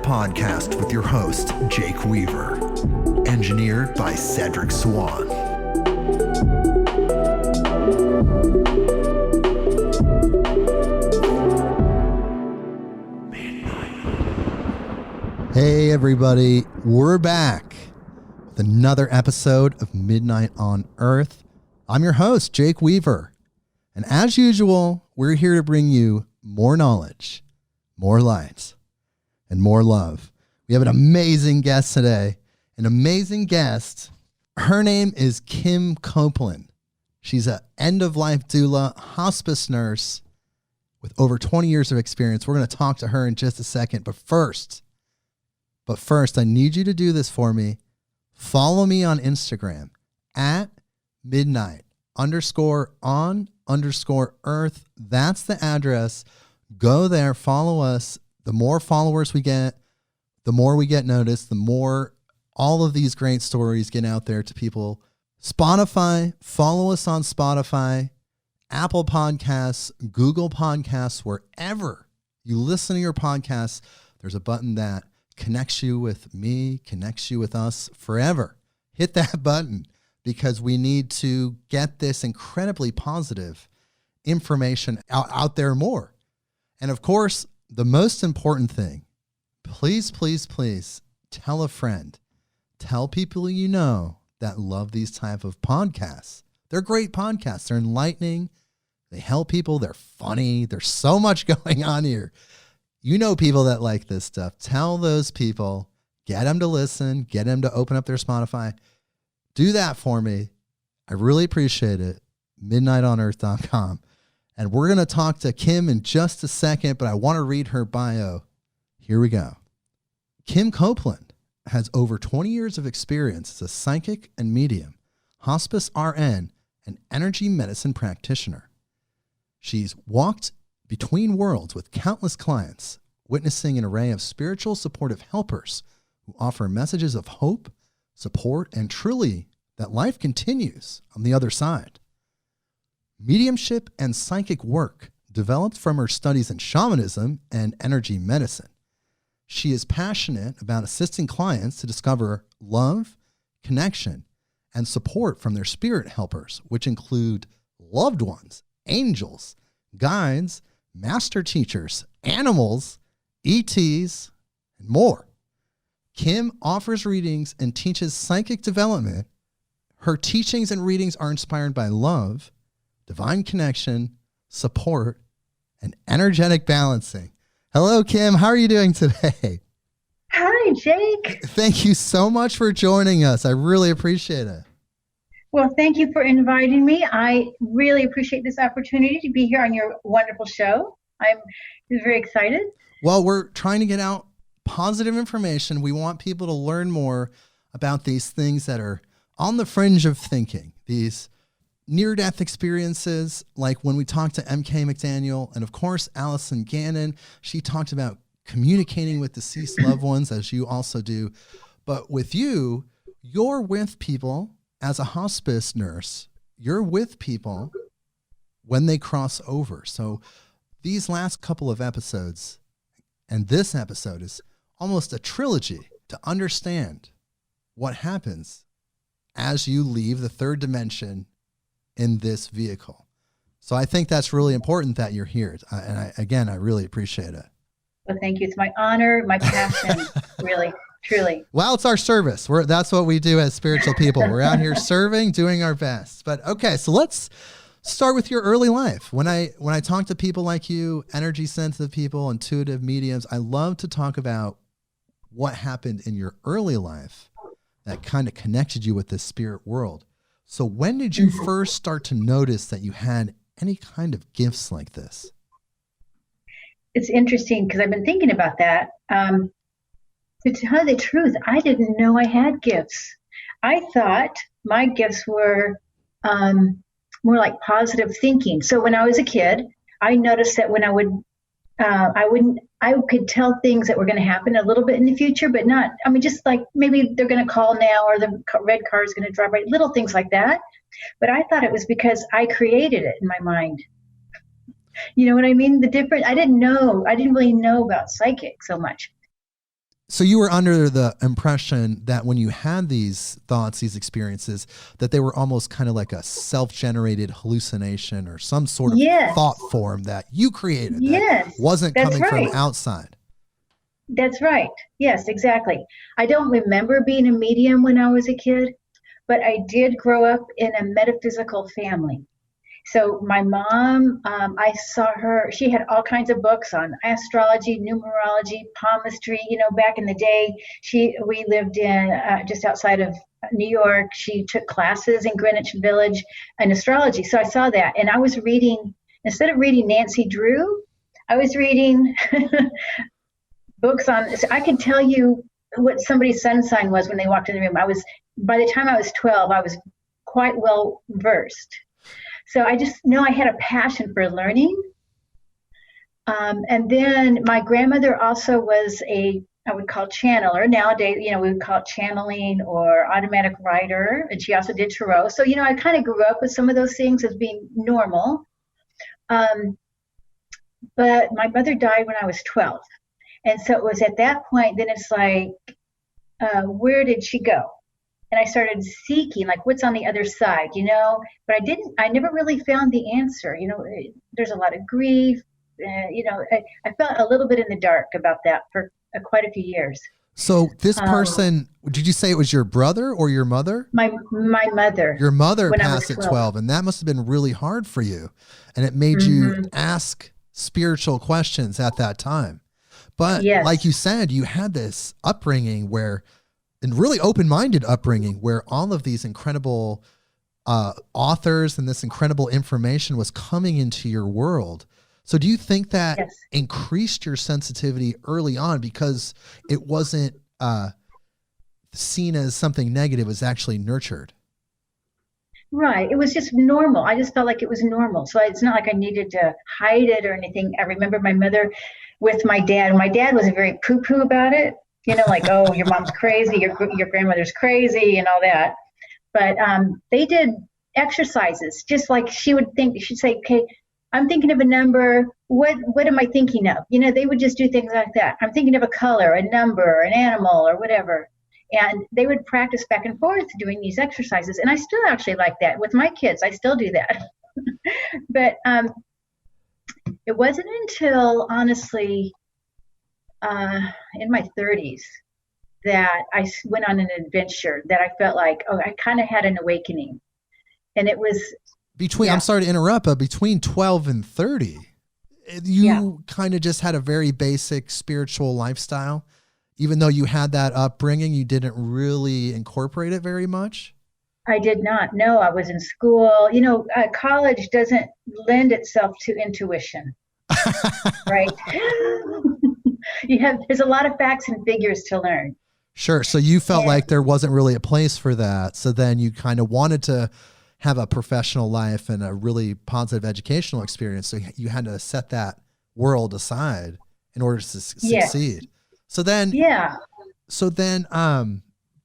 Podcast with your host, Jake Weaver. Engineered by Cedric Swan. Hey everybody, we're back with another episode of Midnight on Earth. I'm your host, Jake Weaver. And as usual, we're here to bring you more knowledge, more light, and more love. We have an amazing guest today. An amazing guest. Her name is Kim Copeland. She's an end-of-life doula, hospice nurse with over 20 years of experience. We're going to talk to her in just a second. But first, I need you to do this for me. Follow me on Instagram at midnight_on_earth. That's the address. Go there, follow us. The more followers we get, the more we get noticed, the more all of these great stories get out there to people. Spotify, follow us on Spotify, Apple Podcasts, Google Podcasts, wherever you listen to your podcasts, there's a button that connects you with me, connects you with us forever. Hit that button because we need to get this incredibly positive information out there more. And of course, the most important thing, please, please, please tell a friend. Tell people you know that love these type of podcasts. They're great podcasts. They're enlightening. They help people. They're funny. There's so much going on here. You know people that like this stuff. Tell those people. Get them to listen. Get them to open up their Spotify. Do that for me. I really appreciate it. midnightonearth.com. And we're going to talk to Kim in just a second, but I want to read her bio. Here we go. Kim Copeland has over 20 years of experience as a psychic and medium, Hospice RN, and energy medicine practitioner. She's walked between worlds with countless clients, witnessing an array of spiritual supportive helpers who offer messages of hope, support, and truly that life continues on the other side. Mediumship and psychic work developed from her studies in shamanism and energy medicine. She is passionate about assisting clients to discover love, connection, and support from their spirit helpers, which include loved ones, angels, guides, master teachers, animals, E.T.s, and more. Kim offers readings and teaches psychic development. Her teachings and readings are inspired by love, divine connection, support, and energetic balancing. Hello, Kim. How are you doing today? Hi, Jake. Thank you so much for joining us. I really appreciate it. Well, thank you for inviting me. I really appreciate this opportunity to be here on your wonderful show. I'm very excited. Well, we're trying to get out positive information. We want people to learn more about these things that are on the fringe of thinking, these near-death experiences, like when we talked to M.K. McDaniel, and of course, Allison Gannon. She talked about communicating with deceased loved ones, as you also do. But with you, you're with people as a hospice nurse. You're with people when they cross over. So these last couple of episodes, and this episode is almost a trilogy to understand what happens as you leave the third dimension in this vehicle. So I think that's really important that you're here. And I really appreciate it. Well, thank you. It's my honor, my passion, really, truly. Well, it's our service. That's what we do as spiritual people. We're out here serving, doing our best. But okay, so let's start with your early life. When I talk to people like you, energy sensitive people, intuitive mediums, I love to talk about what happened in your early life that kind of connected you with this spirit world. So when did you first start to notice that you had any kind of gifts like this? it's interesting because I've been thinking about that. To tell the truth, I didn't know I had gifts. I thought my gifts were more like positive thinking. So when I was a kid, I noticed that when I could tell things that were going to happen a little bit in the future, but not, I mean, just like maybe they're going to call now or the red car is going to drive right, little things like that. But I thought it was because I created it in my mind. You know what I mean? I didn't really know about psychic so much. So you were under the impression that when you had these thoughts, these experiences, that they were almost kind of like a self-generated hallucination or some sort of thought form that you created that wasn't coming from outside. That's right. Yes, exactly. I don't remember being a medium when I was a kid, but I did grow up in a metaphysical family. So my mom, I saw her, she had all kinds of books on astrology, numerology, palmistry. You know, back in the day, we lived in just outside of New York. She took classes in Greenwich Village in astrology. So I saw that. And I was reading, instead of reading Nancy Drew, I was reading books on, so I could tell you what somebody's sun sign was when they walked in the room. By the time I was 12, I was quite well versed. So I just know I had a passion for learning. And then my grandmother also was I would call channeler. Nowadays, you know, we would call it channeling or automatic writer. And she also did tarot. So, you know, I kind of grew up with some of those things as being normal. But my mother died when I was 12. And so it was at that point, then it's like, where did she go? And I started seeking, like, what's on the other side, you know? But I never really found the answer. You know, there's a lot of grief. You know, I felt a little bit in the dark about that for quite a few years. So this person, did you say it was your brother or your mother? My mother. Your mother passed at 12, and that must have been really hard for you. And it made you ask spiritual questions at that time. But like you said, you had this upbringing and really open-minded upbringing where all of these incredible authors and this incredible information was coming into your world. So do you think that increased your sensitivity early on because it wasn't seen as something negative, it was actually nurtured? Right. It was just normal. I just felt like it was normal. So it's not like I needed to hide it or anything. I remember my mother with my dad. My dad was very poo-poo about it. You know, like, oh, your mom's crazy, your grandmother's crazy and all that. But they did exercises, just like she'd say, okay, I'm thinking of a number. What am I thinking of? You know, they would just do things like that. I'm thinking of a color, a number, an animal, or whatever. And they would practice back and forth doing these exercises. And I still actually like that with my kids. I still do that. But it wasn't until, honestly, in my 30s that I went on an adventure that I felt like, I kind of had an awakening. And it was I'm sorry to interrupt, but between 12 and 30, you kind of just had a very basic spiritual lifestyle. Even though you had that upbringing, you didn't really incorporate it very much? I did not. No, I was in school. You know, college doesn't lend itself to intuition, right? There's a lot of facts and figures to learn. Sure. So you felt like there wasn't really a place for that. So then you kind of wanted to have a professional life and a really positive educational experience. So you had to set that world aside in order to succeed. So then,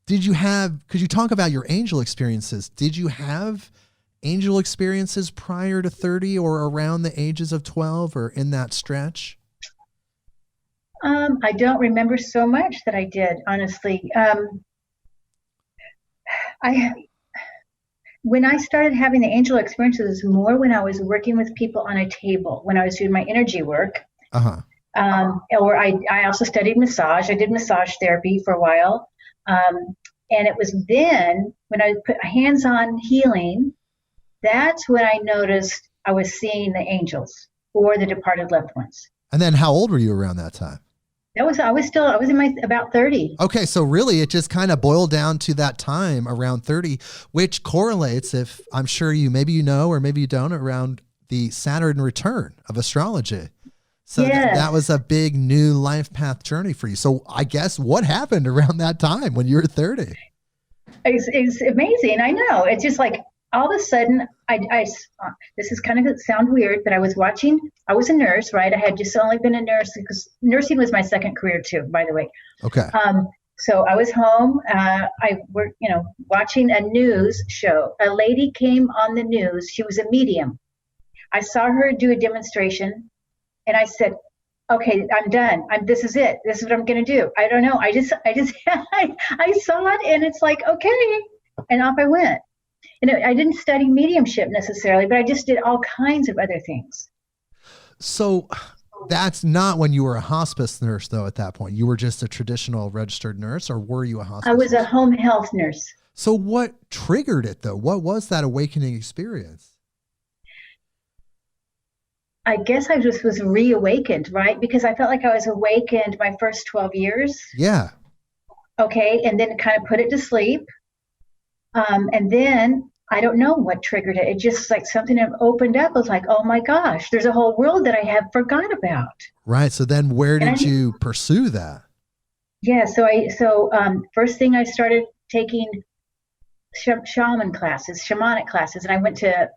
could you talk about your angel experiences? Did you have angel experiences prior to 30 or around the ages of 12 or in that stretch? I don't remember so much that I did, honestly. When I started having the angel experiences more when I was working with people on a table, when I was doing my energy work. Or I also studied massage. I did massage therapy for a while. And it was then when I put hands-on healing, that's when I noticed I was seeing the angels or the departed loved ones. And then how old were you around that time? I was in about 30. Okay. So really it just kind of boiled down to that time around 30, which correlates, if I'm sure maybe you know, or maybe you don't, around the Saturn return of astrology. So that was Yes. a big new life path journey for you. So I guess what happened around that time when you were 30? It's amazing. I know. It's just like all of a sudden, this is kind of sound weird, but I was a nurse, right? I had just only been a nurse because nursing was my second career too, by the way. Okay. So I was home. I worked, watching a news show. A lady came on the news. She was a medium. I saw her do a demonstration and I said, okay, I'm done. This is it. This is what I'm going to do. I don't know. I saw it and it's like, okay. And off I went. And I didn't study mediumship necessarily, but I just did all kinds of other things. So that's not when you were a hospice nurse, though, at that point. You were just a traditional registered nurse, or were you a hospice I was nurse? a home health nurse. So what triggered it, though? What was that awakening experience? I guess I just was reawakened, right? Because I felt like I was awakened my first 12 years. Yeah. Okay. And then kind of put it to sleep. And then I don't know what triggered it. It just like something that opened up. I was like, oh my gosh, there's a whole world that I have forgot about. Right. So then where did you pursue that? Yeah. So first thing I started taking shamanic classes, and I went to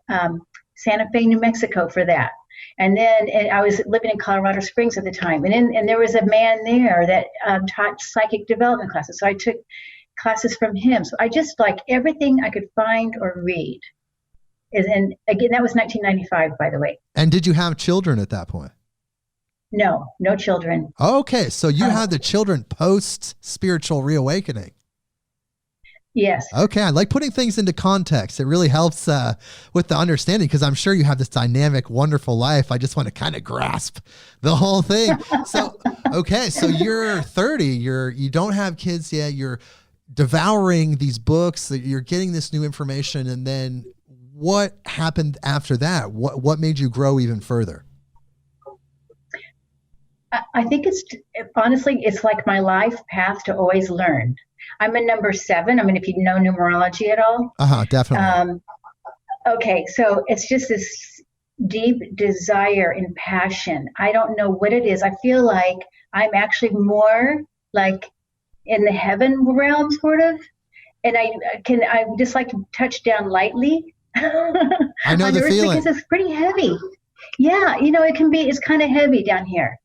Santa Fe, New Mexico for that. And then I was living in Colorado Springs at the time. And there was a man there that taught psychic development classes. So I took classes from him. So I just like everything I could find or read. And again, that was 1995, by the way. And did you have children at that point? No children. Okay. So you had the children post spiritual reawakening. Yes. Okay. I like putting things into context. It really helps with the understanding, because I'm sure you have this dynamic, wonderful life. I just want to kind of grasp the whole thing. So, okay. So you're 30, you don't have kids yet. You're devouring these books, you're getting this new information. And then what happened after that? What made you grow even further? I think it's like my life path to always learn. I'm a number 7. I mean, if you know numerology at all. Definitely. Okay. So it's just this deep desire and passion. I don't know what it is. I feel like I'm actually more like in the heaven realm, sort of. And I just like to touch down lightly. I know the feeling. Because it's pretty heavy. Yeah. It's kind of heavy down here.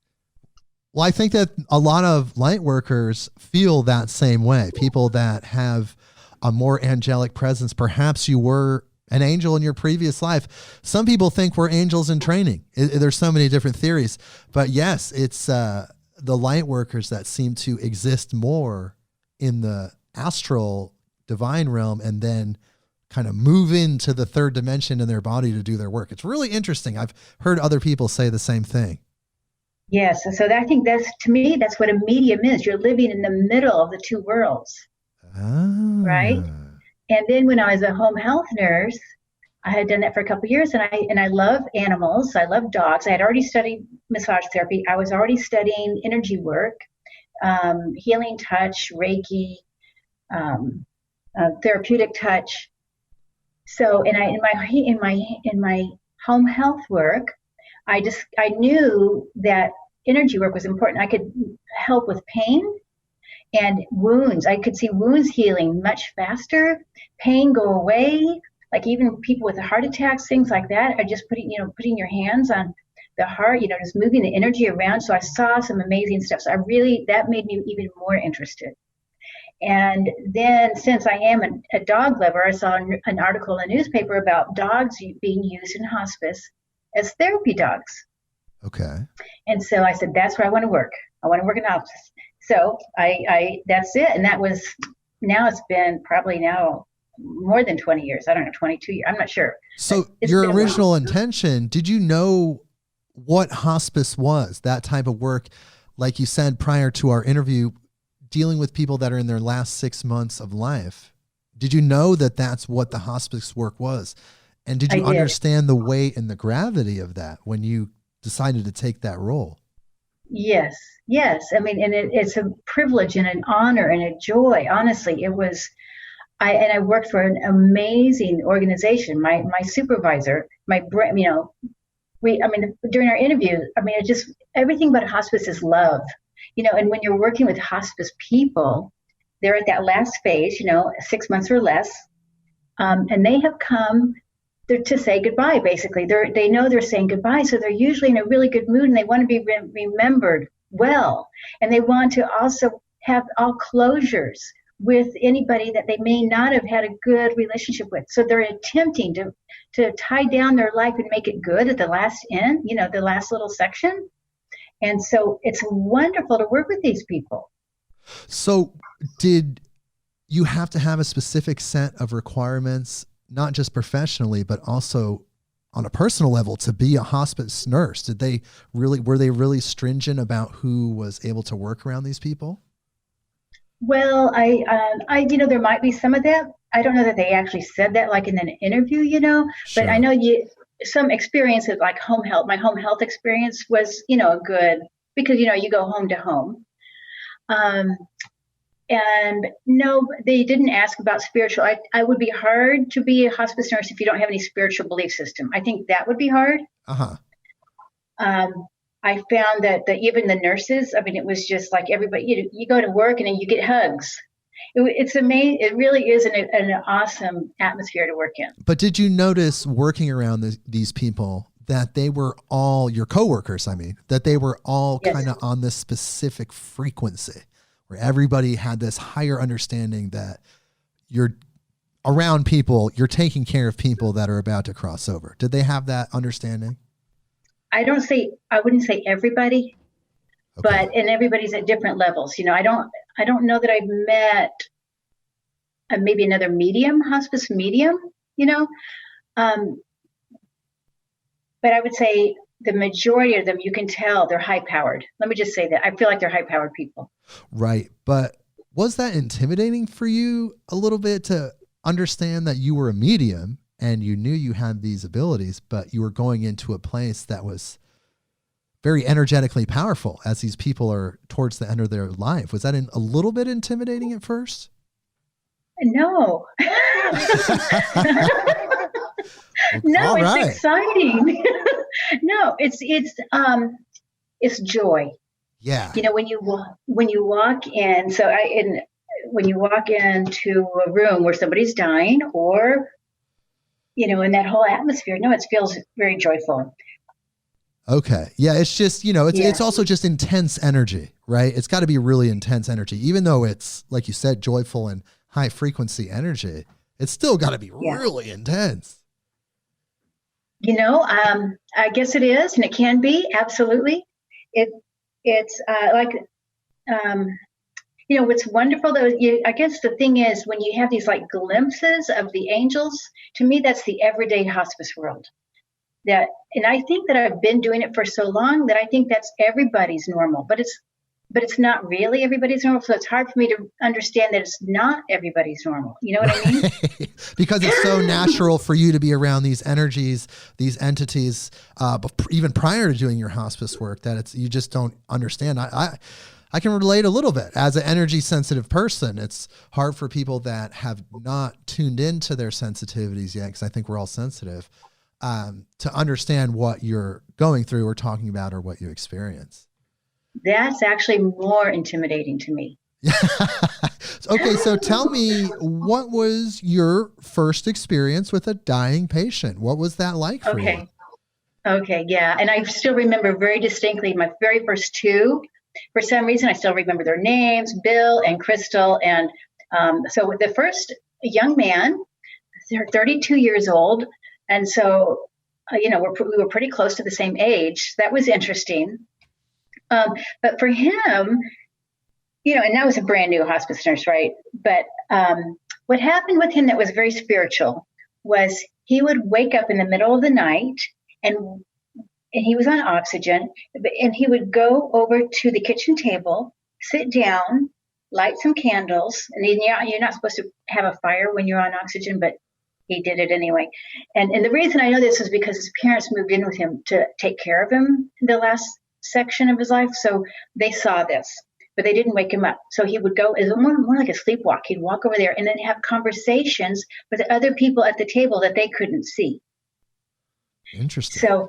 Well, I think that a lot of light workers feel that same way. People that have a more angelic presence. Perhaps you were an angel in your previous life. Some people think we're angels in training. There's so many different theories. But yes, it's the light workers that seem to exist more in the astral divine realm and then kind of move into the third dimension in their body to do their work. It's really interesting. I've heard other people say the same thing. Yes. So I think to me, that's what a medium is. You're living in the middle of the two worlds. Right. And then when I was a home health nurse, I had done that for a couple of years, and I love animals. I love dogs. I had already studied massage therapy. I was already studying energy work, healing touch, Reiki, therapeutic touch. So, and in my home health work, I knew that energy work was important. I could help with pain and wounds. I could see wounds healing much faster, pain go away. Like even people with heart attacks, things like that, are just putting your hands on the heart, just moving the energy around. So I saw some amazing stuff. So that made me even more interested. And then since I am a dog lover, I saw an article in the newspaper about dogs being used in hospice as therapy dogs. Okay. And so I said, that's where I want to work. I want to work in hospice. So that's it. And now it's been probably now more than 20 years. I don't know, 22 years. I'm not sure. So your original intention, did you know what hospice was, that type of work? Like you said, prior to our interview, dealing with people that are in their last 6 months of life. Did you know that that's what the hospice work was? And did you understand the weight and the gravity of that when you decided to take that role? Yes. I mean, and it's a privilege and an honor and a joy. Honestly, it was. I worked for an amazing organization. My supervisor, we during our interview, it just, everything about hospice is love, and when you're working with hospice people, they're at that last phase, 6 months or less. And they have come there to say goodbye, basically. They know they're saying goodbye, so they're usually in a really good mood, and they want to be remembered well. And they want to also have all closures with anybody that they may not have had a good relationship with. So they're attempting to tie down their life and make it good at the last end, the last little section. And so it's wonderful to work with these people. So did you have to have a specific set of requirements, not just professionally, but also on a personal level, to be a hospice nurse? Were they really stringent about who was able to work around these people? Well, there might be some of that. I don't know that they actually said that like in an interview, Sure. But I know some experience of like home health. My home health experience was, good because, you go home to home. And no, they didn't ask about spiritual. I would be hard to be a hospice nurse if you don't have any spiritual belief system. I think that would be hard. Uh-huh. I found that even the nurses, it was just like everybody, you go to work and then you get hugs. It's amazing. It really is an awesome atmosphere to work in. But did you notice working around these people that they were all your coworkers? That they were all Yes. kind of on this specific frequency where everybody had this higher understanding that you're around people, you're taking care of people that are about to cross over. Did they have that understanding? I wouldn't say everybody, Okay. and everybody's at different levels. I don't know that I've met maybe another hospice medium, but I would say the majority of them, you can tell they're high powered. Let me just say that. I feel like they're high powered people. Right. But was that intimidating for you a little bit to understand that you were a medium and you knew you had these abilities, but you were going into a place that was very energetically powerful as these people are towards the end of their life? Was that a little bit intimidating at first? No. No, All right. It's exciting. No, it's joy. Yeah. When you walk in, when you walk into a room where somebody's dying, or in that whole atmosphere, no, it feels very joyful. Okay. Yeah. It's just, it's also just intense energy, right? It's got to be really intense energy, even though it's, like you said, joyful and high frequency energy. It's still got to be really intense. I guess it is, and it can be, absolutely. It's what's wonderful though, I guess the thing is when you have these like glimpses of the angels, to me, that's the everyday hospice world. And I think that I've been doing it for so long that I think that's everybody's normal, but it's not really everybody's normal. So it's hard for me to understand that it's not everybody's normal. You know what I mean? Because it's so natural for you to be around these energies, these entities, even prior to doing your hospice work, that you just don't understand. I can relate a little bit as an energy sensitive person. It's hard for people that have not tuned into their sensitivities yet, because I think we're all sensitive, to understand what you're going through or talking about or what you experience. That's actually more intimidating to me. Okay, so tell me, what was your first experience with a dying patient? What was that like for you? Okay, yeah. And I still remember very distinctly my very first two. For some reason, I still remember their names, Bill and Crystal. And so the first young man, they're 32 years old. And so, we were pretty close to the same age. That was interesting. But for him, and that was a brand new hospice nurse, right? But what happened with him that was very spiritual was he would wake up in the middle of the night and he was on oxygen, and he would go over to the kitchen table, sit down, light some candles. And you're not supposed to have a fire when you're on oxygen, but he did it anyway. And the reason I know this is because his parents moved in with him to take care of him in the last section of his life. So they saw this, but they didn't wake him up. So he would go, it was more like a sleepwalk. He'd walk over there and then have conversations with other people at the table that they couldn't see. Interesting.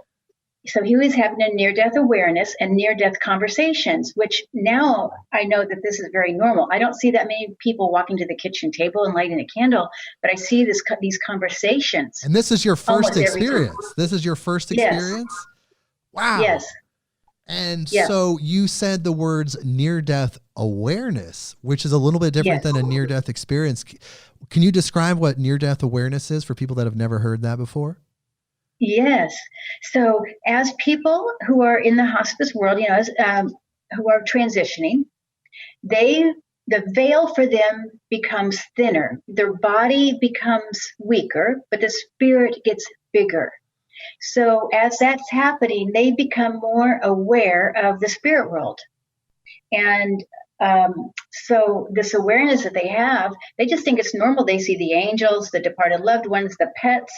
So he was having a near-death awareness and near-death conversations, which now I know that this is very normal. I don't see that many people walking to the kitchen table and lighting a candle, but I see these conversations. And this is your first experience. This is your first experience? Yes. Wow. Yes. And so you said the words near-death awareness, which is a little bit different than a near-death experience. Can you describe what near-death awareness is for people that have never heard that before? Yes. So as people who are in the hospice world, who are transitioning, the veil for them becomes thinner. Their body becomes weaker, but the spirit gets bigger. So as that's happening, they become more aware of the spirit world. And so this awareness that they have, they just think it's normal. They see the angels, the departed loved ones, the pets.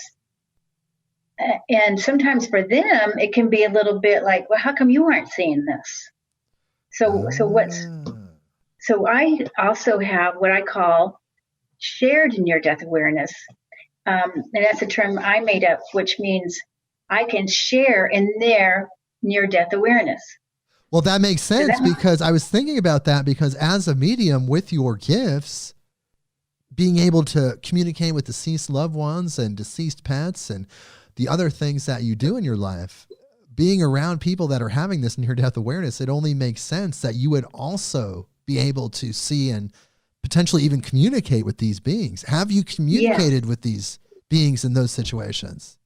And sometimes for them, it can be a little bit like, well, how come you aren't seeing this? So I also have what I call shared near-death awareness. And that's a term I made up, which means I can share in their near-death awareness. Well, that makes sense because I was thinking about that because as a medium with your gifts, being able to communicate with deceased loved ones and deceased pets and the other things that you do in your life, being around people that are having this near-death awareness, it only makes sense that you would also be able to see and potentially even communicate with these beings. Have you communicated with these beings in those situations?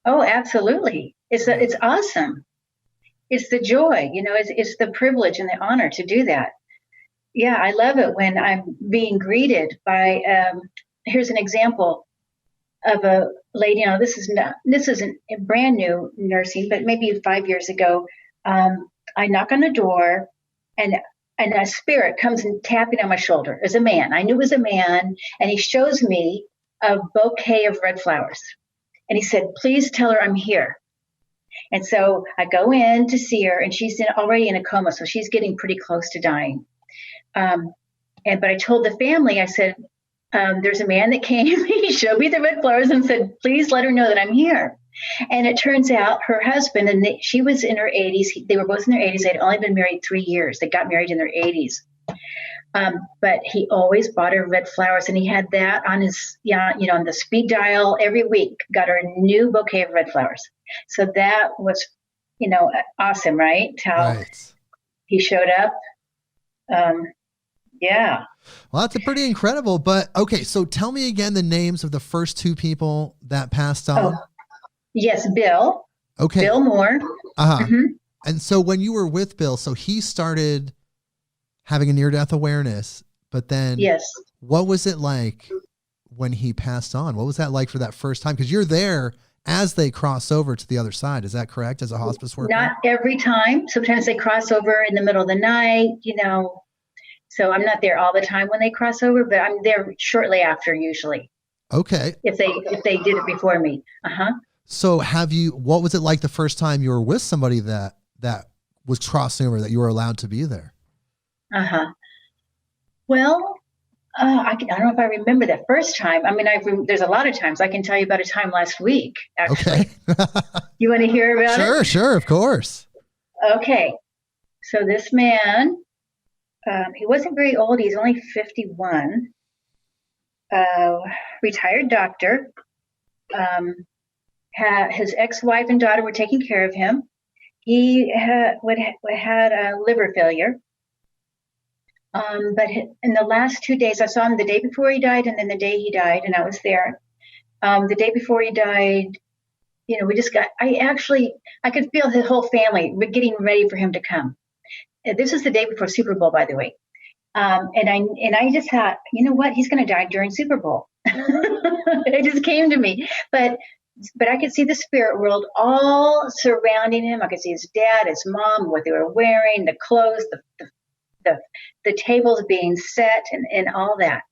Oh, absolutely. It's awesome. It's the joy, it's the privilege and the honor to do that. Yeah, I love it when I'm being greeted by, here's an example of a lady, this isn't brand new nursing, but maybe 5 years ago, I knock on the door and a spirit comes and tapping on my shoulder as a man. I knew it was a man, and he shows me a bouquet of red flowers. And he said, please tell her I'm here. And so I go in to see her, and she's already in a coma, so she's getting pretty close to dying. But I told the family, I said, there's a man that came, he showed me the red flowers and said, please let her know that I'm here. And it turns out her husband, and she was in her 80s. They were both in their 80s. They'd only been married 3 years. They got married in their 80s. But he always bought her red flowers, and he had that on his, on the speed dial every week, got her a new bouquet of red flowers. So that was, awesome, right? How he showed up. Yeah. Well, that's pretty incredible. But okay, so tell me again the names of the first two people that passed on. Oh, yes, Bill. Okay. Bill Moore. Mm-hmm. And so when you were with Bill, so he started having a near-death awareness, but then what was it like when he passed on? What was that like for that first time? Because you're there as they cross over to the other side. Is that correct as a hospice worker? Not every time. Sometimes they cross over in the middle of the night, So I'm not there all the time when they cross over, but I'm there shortly after usually. Okay. If they did it before me. So what was it like the first time you were with somebody that was crossing over, that you were allowed to be there? Well, I don't know if I remember that first time. I mean, there's a lot of times. I can tell you about a time last week, actually. Okay. You want to hear about it? Sure, of course. Okay. So this man, he wasn't very old. He's only 51. Retired doctor. His ex-wife and daughter were taking care of him. He had a liver failure. But in the last 2 days, I saw him the day before he died and then the day he died, and I was there. The day before he died, I could feel his whole family getting ready for him to come. This is the day before Super Bowl, by the way. And I just thought, you know what? He's going to die during Super Bowl. It just came to me. But I could see the spirit world all surrounding him. I could see his dad, his mom, what they were wearing, the clothes, the tables being set, and all that.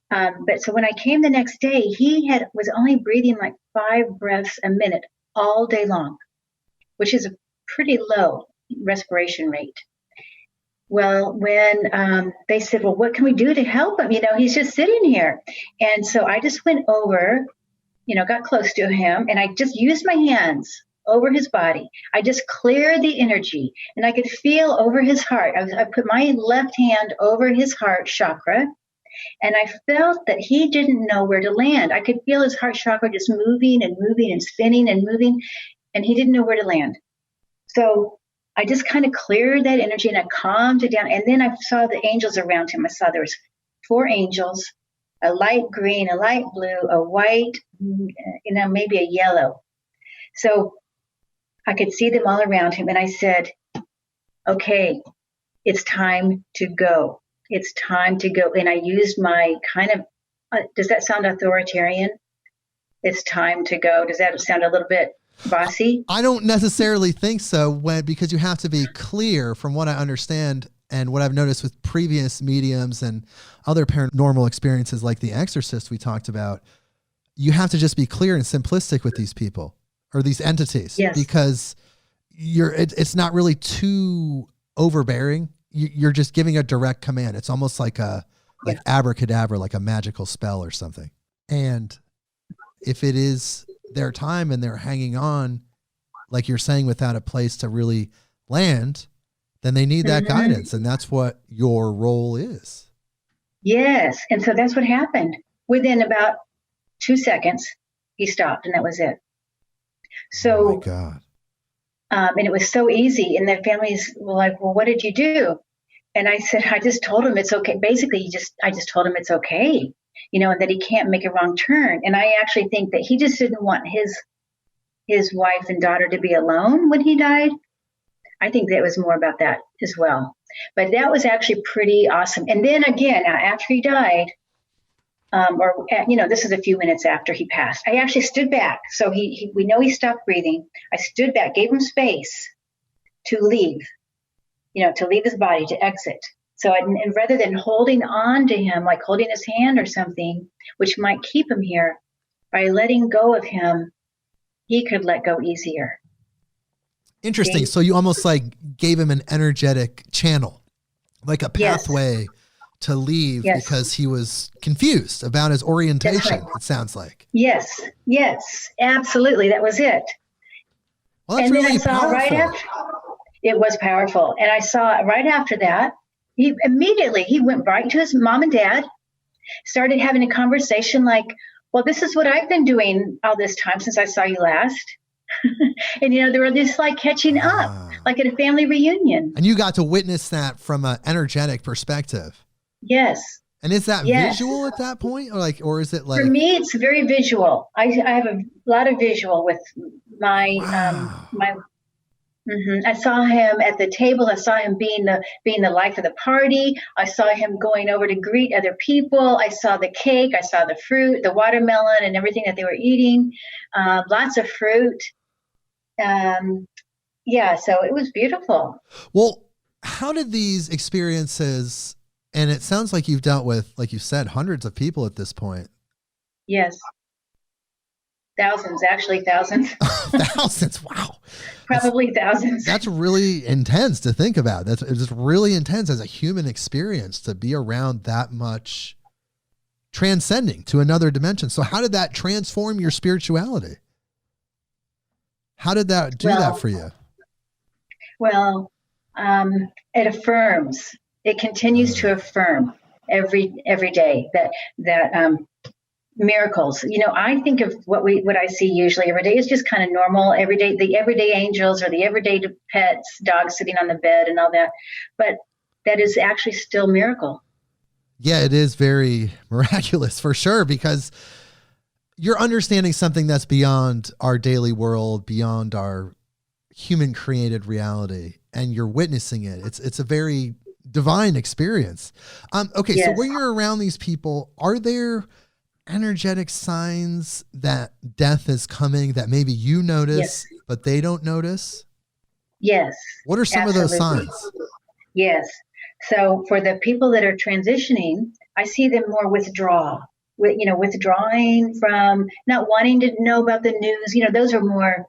But so when I came the next day, he was only breathing like 5 breaths a minute all day long, which is a pretty low respiration rate. Well, when they said, well, what can we do to help him? He's just sitting here. And so I just went over, got close to him, and I just used my hands over his body. I just cleared the energy, and I could feel over his heart. I put my left hand over his heart chakra, and I felt that he didn't know where to land. I could feel his heart chakra just moving and moving and spinning and moving, and he didn't know where to land. So I just kind of cleared that energy, and I calmed it down. And then I saw the angels around him. I saw there was 4 angels, a light green, a light blue, a white, maybe a yellow. So I could see them all around him. And I said, okay, it's time to go. It's time to go. And I used my kind of, does that sound authoritarian? It's time to go. Does that sound a little bit bossy? I don't necessarily think so, because you have to be clear, from what I understand and what I've noticed with previous mediums and other paranormal experiences like The Exorcist we talked about. You have to just be clear and simplistic with these people or these entities, yes, because it's not really too overbearing. You're just giving a direct command. It's almost like abracadabra, like a magical spell or something. And if it is their time and they're hanging on, like you're saying, without a place to really land, then they need that guidance. And that's what your role is. Yes. And so that's what happened. Within about 2 seconds, he stopped, and that was it. So, oh my God. And it was so easy. And the families were like, well, what did you do? And I said, I just told him it's okay. Basically, I just told him it's okay, and that he can't make a wrong turn. And I actually think that he just didn't want his wife and daughter to be alone when he died. I think that was more about that as well. But that was actually pretty awesome. And then again, after he died, this is a few minutes after he passed, I actually stood back. So we know he stopped breathing. I stood back, gave him space to leave, to leave his body, to exit. So and rather than holding on to him, like holding his hand or something, which might keep him here, by letting go of him, he could let go easier. Interesting. Okay. So you almost like gave him an energetic channel, like a pathway to leave, because he was confused about his orientation. Right. It sounds like. Yes, absolutely. That was it. Well, that's and really then I saw powerful. Right after, it was powerful. And I saw right after that, he went right to his mom and dad, started having a conversation like, well, this is what I've been doing all this time since I saw you last. And, they were just like catching up, like at a family reunion. And you got to witness that from an energetic perspective. Yes. And is that visual at that point? Or is it like? For me, it's very visual. I have a lot of visual with my, I saw him at the table. I saw him being the life of the party. I saw him going over to greet other people. I saw the cake. I saw the fruit, the watermelon, and everything that they were eating. Lots of fruit. So it was beautiful. Well, how did these experiences, and it sounds like you've dealt with, like you said, hundreds of people at this point. Yes. Thousands. Thousands. Wow. Probably thousands. That's really intense to think about. It's just really intense as a human experience to be around that much transcending to another dimension. So how did that transform your spirituality? How did that do that for you? Well, it affirms. It continues to affirm every day that miracles. I think of what I see usually every day is just kind of normal, everyday, the everyday angels or the everyday pets, dogs sitting on the bed and all that. But that is actually still miracle. Yeah, it is very miraculous for sure, because you're understanding something that's beyond our daily world, beyond our human created reality, and you're witnessing it. It's a very divine experience. Okay. Yes. So when you're around these people, are there energetic signs that death is coming that maybe you notice, but they don't notice? Yes. What are some of those signs? Yes. So for the people that are transitioning, I see them more withdrawing from not wanting to know about the news. Those are more,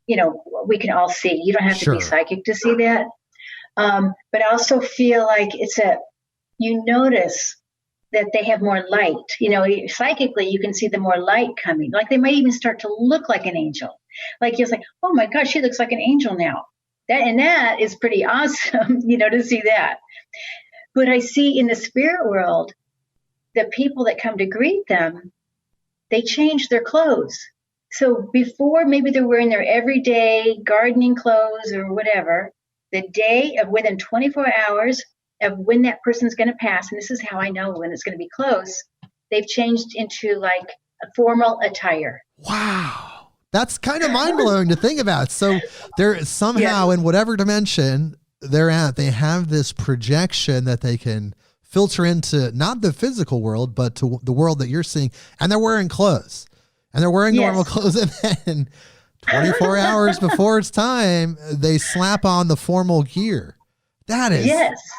we can all see. You don't have to be psychic to see that. But I also feel like you notice that they have more light. Psychically, you can see the more light coming. Like they might even start to look like an angel. Like he was like, oh my gosh, she looks like an angel now. That is pretty awesome, to see that. But I see in the spirit world, the people that come to greet them, they change their clothes. So before, maybe they're wearing their everyday gardening clothes or whatever, the day of within 24 hours of when that person's going to pass, and this is how I know when it's going to be close, they've changed into like a formal attire. Wow. That's kind of mind-blowing to think about. So they're somehow in whatever dimension they're at, they have this projection that they can filter into not the physical world, but to the world that you're seeing. And they're wearing clothes. And they're wearing normal clothes. And then 24 hours before it's time, they slap on the formal gear. That is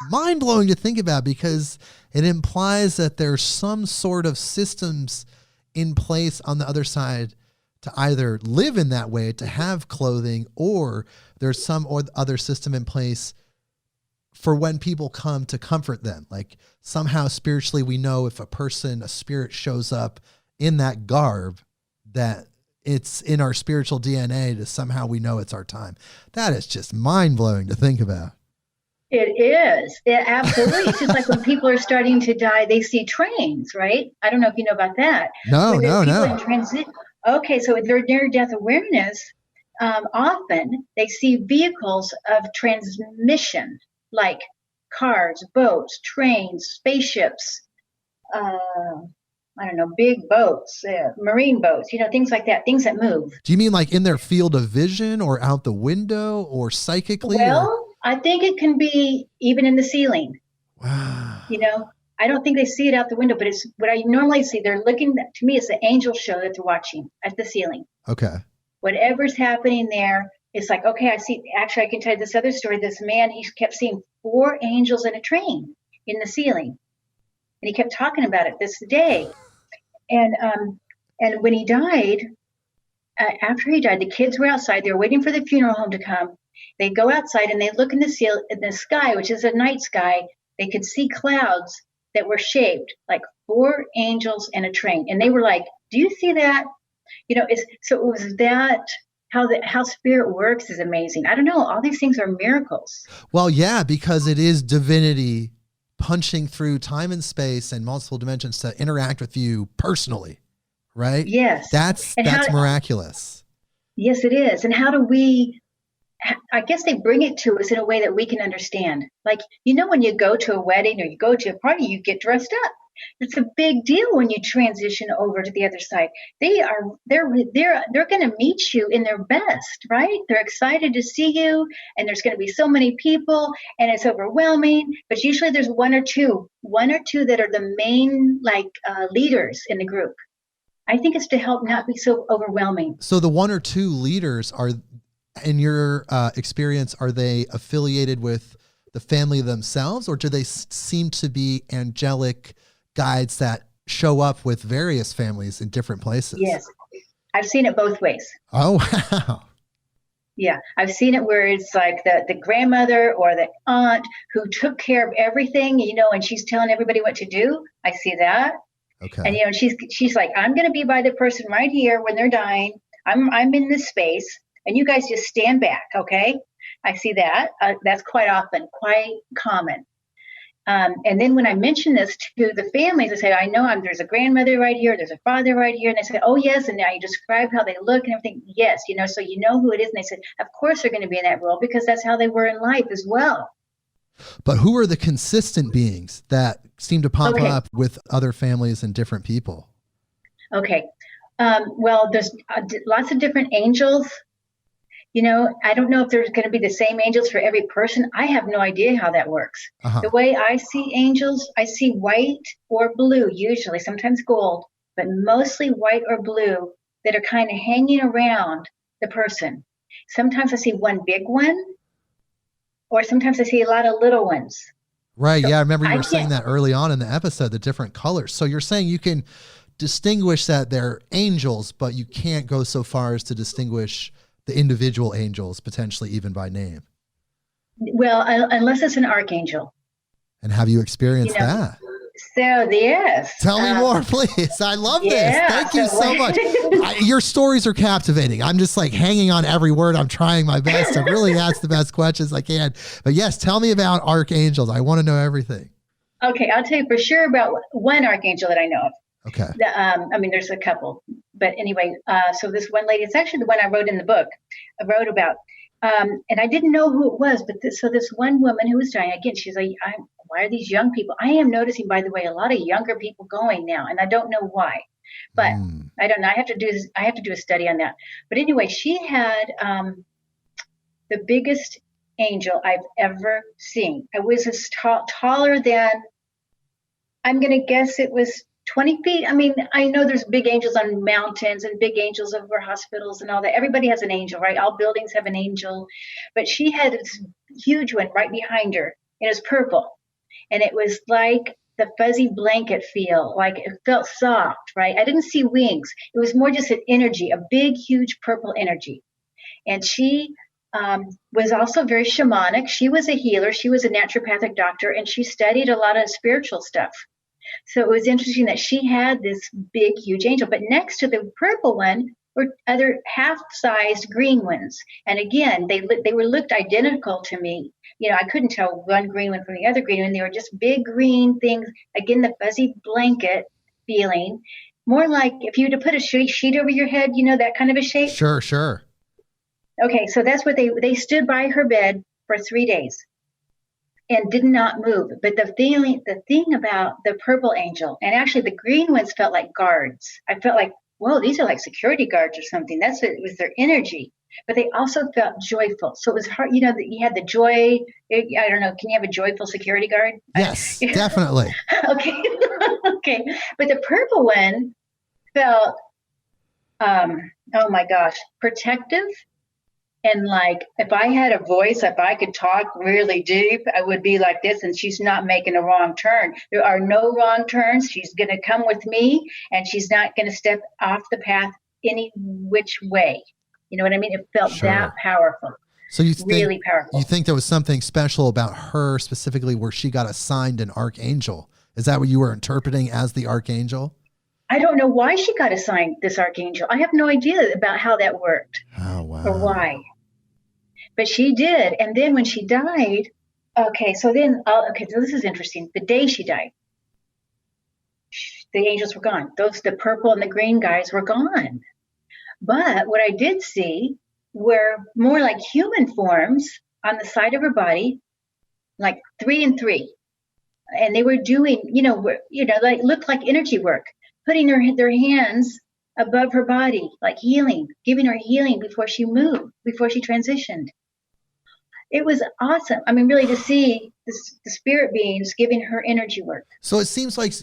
mind-blowing to think about, because it implies that there's some sort of systems in place on the other side to either live in that way, to have clothing, or there's some or other system in place for when people come to comfort them. Like somehow spiritually, we know if a spirit shows up in that garb, that it's in our spiritual DNA to somehow we know it's our time. That is just mind-blowing to think about. It is. It absolutely. It's just like when people are starting to die, they see trains, right? I don't know if you know about that. No. Okay, so with their near-death awareness, often they see vehicles of transmission, like cars, boats, trains, spaceships, big boats, marine boats, things like that, things that move. Do you mean like in their field of vision or out the window or psychically? Well, I think it can be even in the ceiling. Wow. I don't think they see it out the window, but it's what I normally see. They're looking, to me, it's the angel show that they're watching at the ceiling. Okay. Whatever's happening there, it's like, okay, I see. Actually, I can tell you this other story. This man, he kept seeing 4 angels in a train in the ceiling. And he kept talking about it this day. And when he died, after he died, the kids were outside. They were waiting for the funeral home to come. They go outside and they look in the sky, which is a night sky. They could see clouds that were shaped like 4 angels and a train. And they were like, do you see that? So it was that, how spirit works is amazing. I don't know. All these things are miracles. Well, yeah, because it is divinity punching through time and space and multiple dimensions to interact with you personally, right? Yes. That's miraculous. Yes, it is. And how do we, I guess they bring it to us in a way that we can understand. Like, when you go to a wedding or you go to a party, you get dressed up. It's a big deal when you transition over to the other side. They're going to meet you in their best, right? They're excited to see you, and there's going to be so many people, and it's overwhelming. But usually there's one or two that are the main leaders in the group. I think it's to help not be so overwhelming. So the 1 or 2 leaders are, in your experience, are they affiliated with the family themselves, or do they seem to be angelic guides that show up with various families in different places? Yes. I've seen it both ways. Oh, wow. Yeah. I've seen it where it's like the grandmother or the aunt who took care of everything, and she's telling everybody what to do. I see that. Okay. And, she's like, I'm going to be by the person right here when they're dying. I'm in this space, and you guys just stand back. Okay. I see that. That's quite common. And then when I mention this to the families, I say, I know there's a grandmother right here, there's a father right here. And they say, oh, yes. And I describe how they look and everything. Yes, so you know who it is. And they said, of course they're going to be in that role because that's how they were in life as well. But who are the consistent beings that seem to pop up with other families and different people? Okay. Well, there's lots of different angels. I don't know if there's going to be the same angels for every person. I have no idea how that works. Uh-huh. The way I see angels, I see white or blue, usually, sometimes gold, but mostly white or blue that are kind of hanging around the person. Sometimes I see one big one, or sometimes I see a lot of little ones. Right. So yeah. I remember you were saying that early on in the episode, the different colors. So you're saying you can distinguish that they're angels, but you can't go so far as to distinguish the individual angels, potentially even by name. Well, unless it's an archangel. And have you experienced that? So yes. Tell me more, please. I love this. Yeah, Thank you so much. Your stories are captivating. I'm just like hanging on every word. I'm trying my best to really ask the best questions I can. But yes, tell me about archangels. I want to know everything. Okay, I'll tell you for sure about one archangel that I know of. Okay. I mean, there's a couple, but anyway, so this one lady, it's actually the one I wrote in the book. I wrote about, and I didn't know who it was, but this one woman who was dying, again, she's like, why are these young people? I am noticing, by the way, a lot of younger people going now, and I don't know why, but I don't know. I have to do a study on that. But anyway, she had the biggest angel I've ever seen. It was as taller than, I'm going to guess it was 20 feet. I mean, I know there's big angels on mountains and big angels over hospitals and all that. Everybody has an angel, right? All buildings have an angel. But she had this huge one right behind her. It was purple. And it was like the fuzzy blanket feel, like it felt soft, right? I didn't see wings. It was more just an energy, a big, huge purple energy. And she was also very shamanic. She was a healer. She was a naturopathic doctor, and she studied a lot of spiritual stuff. So it was interesting that she had this big, huge angel. But next to the purple one were other half-sized green ones. And again, they looked identical to me. You know, I couldn't tell one green one from the other green one. They were just big green things. Again, the fuzzy blanket feeling. More like if you were to put a sheet over your head, you know, that kind of a shape. Sure, sure. Okay, so that's what they stood by her bed for 3 days and did not move. But the thing about the purple angel, and actually the green ones felt like guards. I felt like, whoa, these are like security guards or something. That's what it was, their energy. But they also felt joyful. So it was hard, you know, that you had the joy. I don't know, can you have a joyful security guard? Yes, definitely. Okay. Okay. But the purple one felt, oh my gosh, protective. And like, if I had a voice, if I could talk really deep, I would be like this, and she's not making a wrong turn. There are no wrong turns. She's going to come with me, and she's not going to step off the path any which way. You know what I mean? It felt that powerful. So you really powerful. You think there was something special about her specifically where she got assigned an archangel? Is that what you were interpreting as the archangel? I don't know why she got assigned this archangel. I have no idea about how that worked. Oh, wow. Or why. But she did. And then when she died, so this is interesting. The day she died, the angels were gone. The purple and the green guys were gone. But what I did see were more like human forms on the side of her body, like 3 and 3. And they were doing, like looked like energy work, putting their hands above her body, like healing, giving her healing before she moved, before she transitioned. It was awesome. I mean, really to see the spirit beings giving her energy work. So it seems like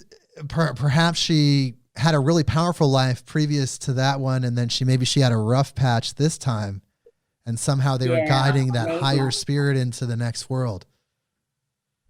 perhaps she had a really powerful life previous to that one, and then she had a rough patch this time, and somehow they were guiding that higher spirit into the next world.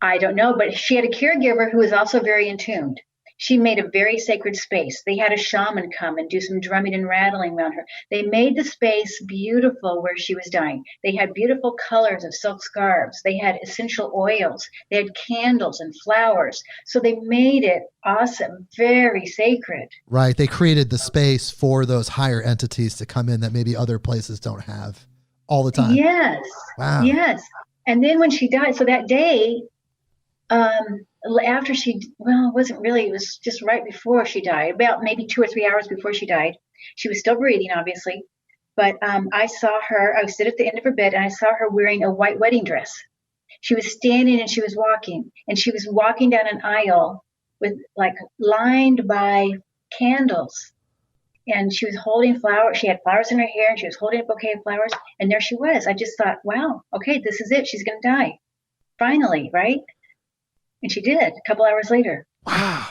I don't know, but she had a caregiver who was also very in tune. She made a very sacred space. They had a shaman come and do some drumming and rattling around her. They made the space beautiful where she was dying. They had beautiful colors of silk scarves. They had essential oils. They had candles and flowers. So they made it awesome, very sacred. Right. They created the space for those higher entities to come in that maybe other places don't have all the time. Yes. Wow. Yes. And then when she died, so that day, after it wasn't really, it was just right before she died, about maybe 2 or 3 hours before she died. She was still breathing, obviously, but I saw her, I was sitting at the end of her bed, and I saw her wearing a white wedding dress. She was standing and she was walking down an aisle with like lined by candles, and she was holding flowers. She had flowers in her hair, and she was holding a bouquet of flowers, and there she was. I just thought, wow, okay, this is it. She's going to die. Finally, right? And she did a couple hours later. Wow.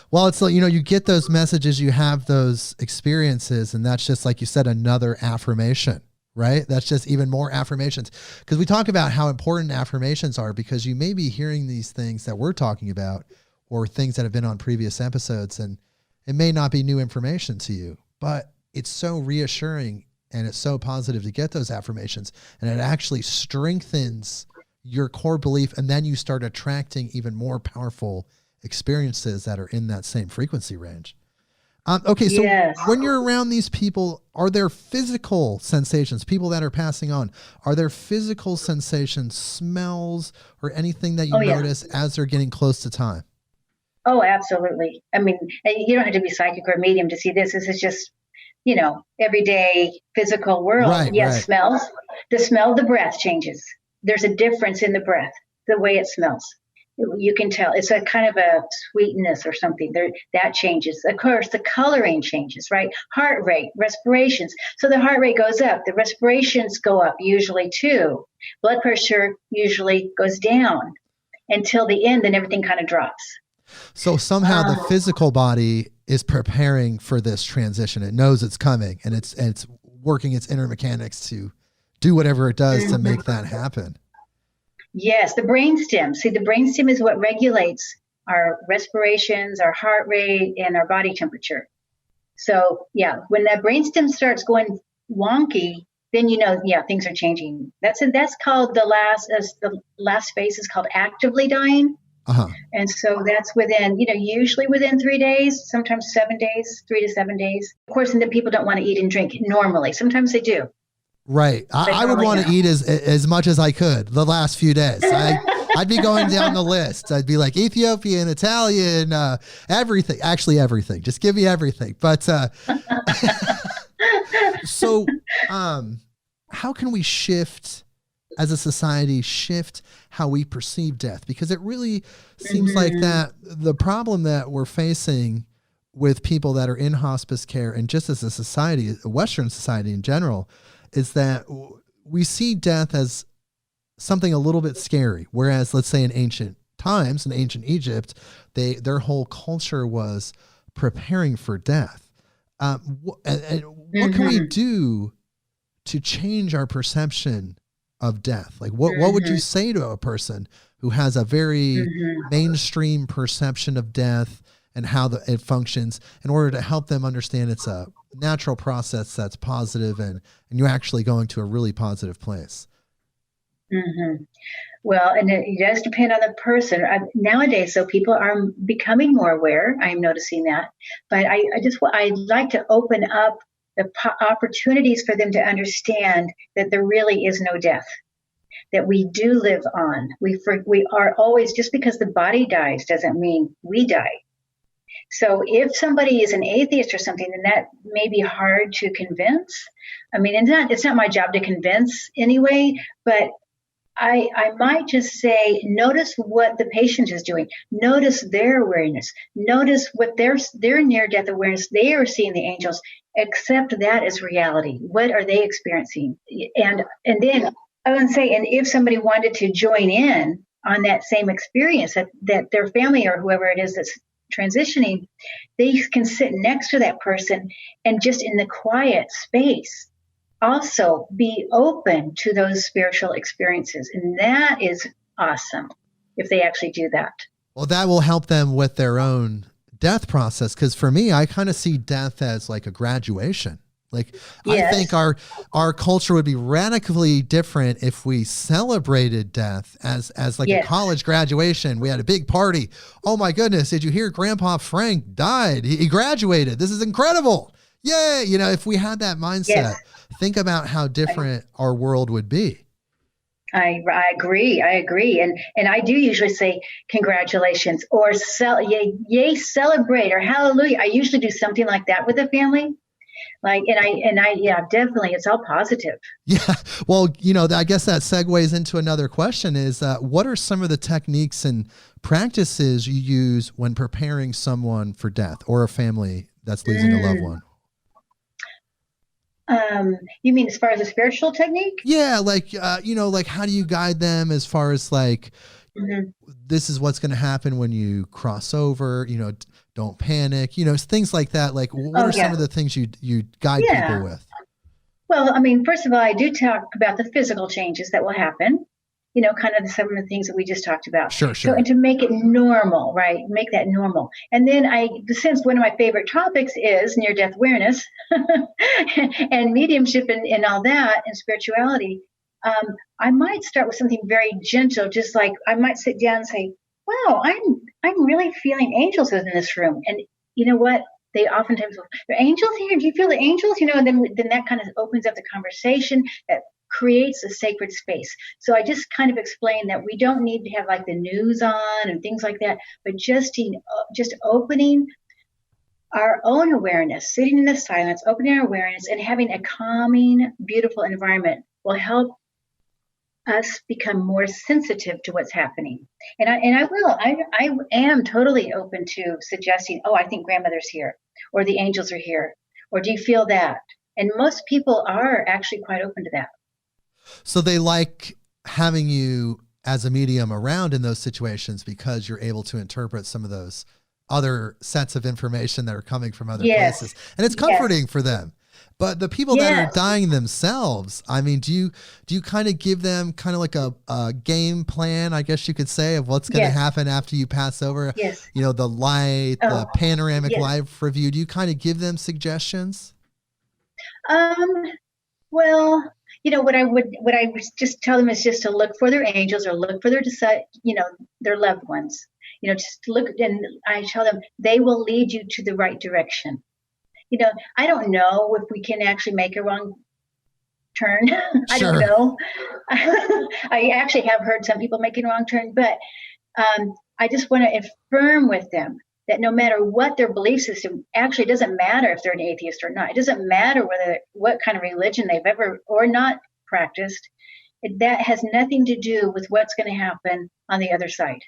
Well, it's like, you get those messages, you have those experiences, and that's just, like you said, another affirmation, right? That's just even more affirmations. Because we talk about how important affirmations are, because you may be hearing these things that we're talking about or things that have been on previous episodes, and it may not be new information to you, but it's so reassuring and it's so positive to get those affirmations, and it actually strengthens your core belief, and then you start attracting even more powerful experiences that are in that same frequency range. Okay, so Yes. when you're around these people, are there physical sensations, people that are passing on, are there physical sensations, smells, or anything that you notice as they're getting close to time? Oh, absolutely. I mean, you don't have to be psychic or medium to see this. This is just, everyday physical world. Right, yes, right. smells. The smell of the breath changes. There's a difference in the breath, the way it smells. You can tell it's a kind of a sweetness or something there that changes. Of course, the coloring changes, right? Heart rate, respirations. So the heart rate goes up, the respirations go up usually too. Blood pressure usually goes down until the end, then everything kind of drops. So somehow the physical body is preparing for this transition. It knows it's coming, and it's working its inner mechanics to do whatever it does to make that happen. Yes, the brainstem. See, the brainstem is what regulates our respirations, our heart rate, and our body temperature. So, yeah, when that brainstem starts going wonky, then things are changing. That's called the last phase is called actively dying. And so that's within, usually within 3 days, sometimes 7 days, 3 to 7 days. Of course, and the people don't want to eat and drink normally. Sometimes they do. Right. I would want to eat as much as I could the last few days. I'd be going down the list. I'd be like Ethiopian, Italian, everything. Actually, everything. Just give me everything. But so how can we shift as a society, how we perceive death? Because it really seems like that the problem that we're facing with people that are in hospice care, and just as a society, a Western society in general, is that we see death as something a little bit scary. Whereas, let's say in ancient times, in ancient Egypt, their whole culture was preparing for death. What can we do to change our perception of death? Like what would you say to a person who has a very mainstream perception of death and how it functions, in order to help them understand it's a natural process that's positive and you're actually going to a really positive place? Well, and it does depend on the person. Nowadays, so people are becoming more aware. I'm noticing that. But I'd like to open up the opportunities for them to understand that there really is no death, that we do live on. We are always, just because the body dies doesn't mean we die. So if somebody is an atheist or something, then that may be hard to convince. I mean, it's not my job to convince anyway, but I might just say, notice what the patient is doing. Notice their awareness. Notice what their near-death awareness. They are seeing the angels. Accept that as reality. What are they experiencing? And then I would say, and if somebody wanted to join in on that same experience, that their family or whoever it is that's transitioning, they can sit next to that person and just in the quiet space also be open to those spiritual experiences. And that is awesome if they actually do that. Well, that will help them with their own death process. Because for me, I kind of see death as like a graduation. Like, yes. I think our culture would be radically different if we celebrated death as like yes. a college graduation. We had a big party. Oh my goodness, did you hear Grandpa Frank died? He graduated. This is incredible. Yay. If we had that mindset, yes. think about how different our world would be. I agree. And I do usually say congratulations or yay, celebrate, or hallelujah. I usually do something like that with the family. Yeah, definitely. It's all positive. Yeah. Well, I guess that segues into another question is, what are some of the techniques and practices you use when preparing someone for death or a family that's losing a loved one? You mean as far as a spiritual technique? Yeah. Like how do you guide them as far as this is what's going to happen when you cross over, don't panic, things like that. Like what are some of the things you guide people with? Well, I mean, first of all, I do talk about the physical changes that will happen, kind of some of the things that we just talked about. Sure. So, and to make it normal, right? Make that normal. And then since one of my favorite topics is near-death awareness and mediumship and all that and spirituality, I might start with something very gentle, just like I might sit down and say, wow, I'm really feeling angels in this room. And you know what? They oftentimes will, "There are angels here. Do you feel the angels?" And then that kind of opens up the conversation that creates a sacred space. So I just kind of explained that we don't need to have like the news on and things like that, but just opening our own awareness, sitting in the silence, opening our awareness, and having a calming, beautiful environment will help us become more sensitive to what's happening. I am totally open to suggesting, oh, I think grandmother's here, or the angels are here, or do you feel that? And most people are actually quite open to that. So they like having you as a medium around in those situations because you're able to interpret some of those other sets of information that are coming from other places. And it's comforting for them. But the people that are dying themselves, I mean, do you kind of give them kind of like a game plan, I guess you could say, of what's going to happen after you pass over? You know, the light, the panoramic life review. Do you kind of give them suggestions? Well, what I would just tell them is just to look for their angels or look for their loved ones. Just look, and I tell them they will lead you to the right direction. I don't know if we can actually make a wrong turn. I don't know. I actually have heard some people making a wrong turn, but I just want to affirm with them that no matter what their belief system, actually, it doesn't matter if they're an atheist or not. It doesn't matter what kind of religion they've ever or not practiced. That has nothing to do with what's going to happen on the other side.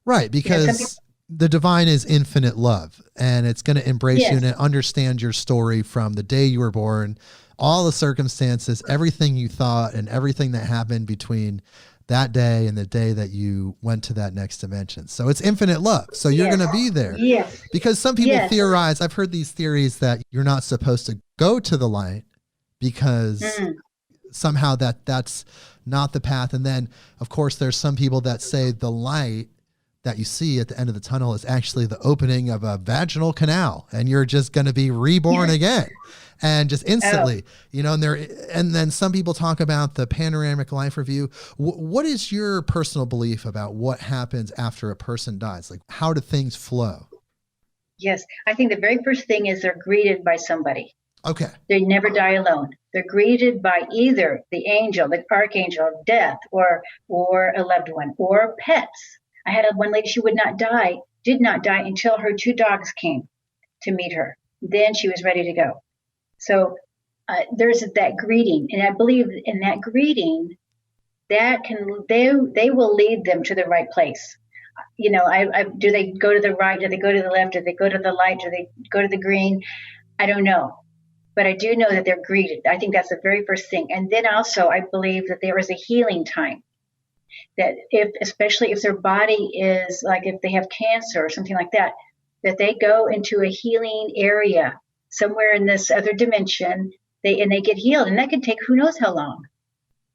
Right, because the divine is infinite love, and it's going to embrace you and understand your story from the day you were born, all the circumstances, everything you thought, and everything that happened between that day and the day that you went to that next dimension. So it's infinite love. So you're going to be there. Because some people theorize, I've heard these theories that you're not supposed to go to the light because somehow that's not the path. And then, of course, there's some people that say the light that you see at the end of the tunnel is actually the opening of a vaginal canal, and you're just going to be reborn again, and just instantly, and then some people talk about the panoramic life review. What is your personal belief about what happens after a person dies? Like, how do things flow? Yes, I think the very first thing is they're greeted by somebody. Okay. They never die alone. They're greeted by either the angel, the archangel of death, or a loved one, or pets. I had one lady, she did not die until her 2 dogs came to meet her. Then she was ready to go. So there's that greeting. And I believe in that greeting, they will lead them to the right place. Do they go to the right? Do they go to the left? Do they go to the light? Do they go to the green? I don't know. But I do know that they're greeted. I think that's the very first thing. And then also I believe that there is a healing time. That especially if their body is like, if they have cancer or something like that, that they go into a healing area somewhere in this other dimension, they get healed, and that can take who knows how long.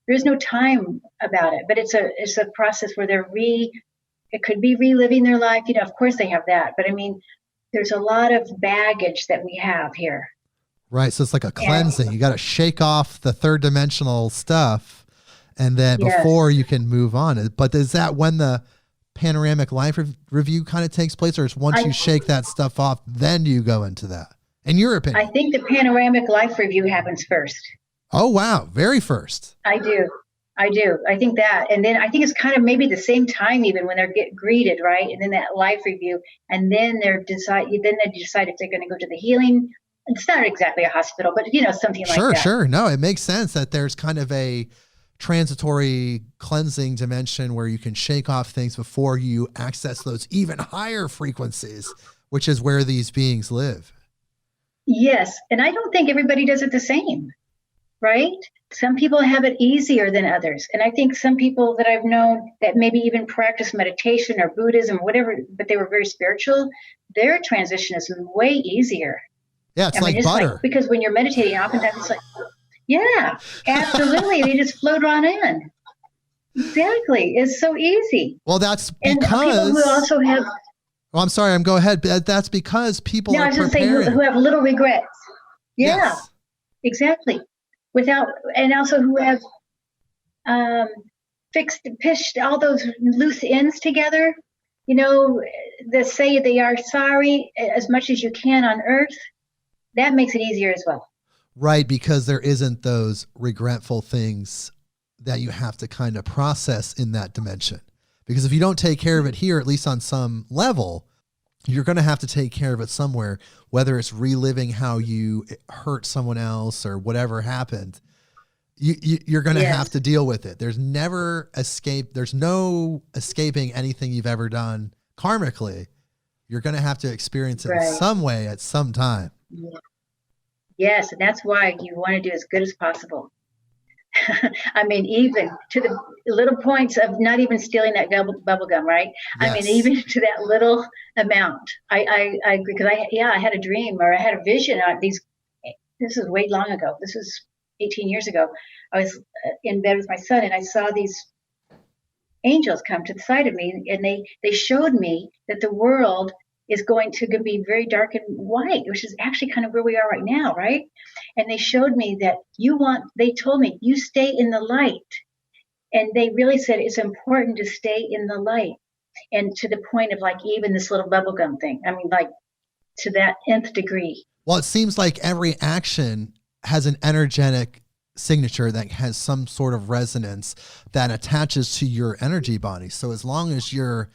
There's no time about it, but it's a process where it could be reliving their life. Of course they have that, but I mean, there's a lot of baggage that we have here. Right. So it's like a cleansing. You got to shake off the third dimensional stuff. And then before you can move on. But is that when the panoramic life review kind of takes place, or is once you shake that stuff off, then you go into that? In your opinion? I think the panoramic life review happens first. Oh, wow. Very first. I do. I think that. And then I think it's kind of maybe the same time even when they're greeted, right? And then that life review. And then they decide if they're going to go to the healing. It's not exactly a hospital, but, something like that. Sure. No, it makes sense that there's kind of a transitory cleansing dimension where you can shake off things before you access those even higher frequencies, which is where these beings live. Yes. And I don't think everybody does it the same, right? Some people have it easier than others. And I think some people that I've known that maybe even practice meditation or Buddhism or whatever, but they were very spiritual, their transition is way easier. Yeah, it's like butter. Because when you're meditating, oftentimes it's like, yeah, absolutely. They just float on in. Exactly. It's so easy. Well, that's because... And people who also have... Oh, I'm sorry. Go ahead. That's because people are preparing. Who have little regrets. Yeah, yes. Exactly. And also who have pitched all those loose ends together. you know, they say they are sorry as much as you can on earth. That makes it easier as well. Right, because there isn't those regretful things that you have to kind of process in that dimension. Because if you don't take care of it here, at least on some level, you're going to have to take care of it somewhere, whether it's reliving how you hurt someone else or whatever happened. You're going to have to deal with it. There's never escape. There's no escaping anything you've ever done karmically. You're going to have to experience it in some way at some time. Yeah. Yes, and that's why you want to do as good as possible. I mean, even to the little points of not even stealing that bubble gum, right? Yes. I mean, even to that little amount. I agree, because I had a dream, or I had a vision on these. This is way long ago. This was 18 years ago. I was in bed with my son, and I saw these angels come to the side of me, and they showed me that the world is going to be very dark and white, which is actually kind of where we are right now, right? And they showed me that they told me, you stay in the light. And they really said it's important to stay in the light. And to the point of like even this little bubblegum thing. I mean, like to that nth degree. Well, it seems like every action has an energetic signature that has some sort of resonance that attaches to your energy body. So as long as you're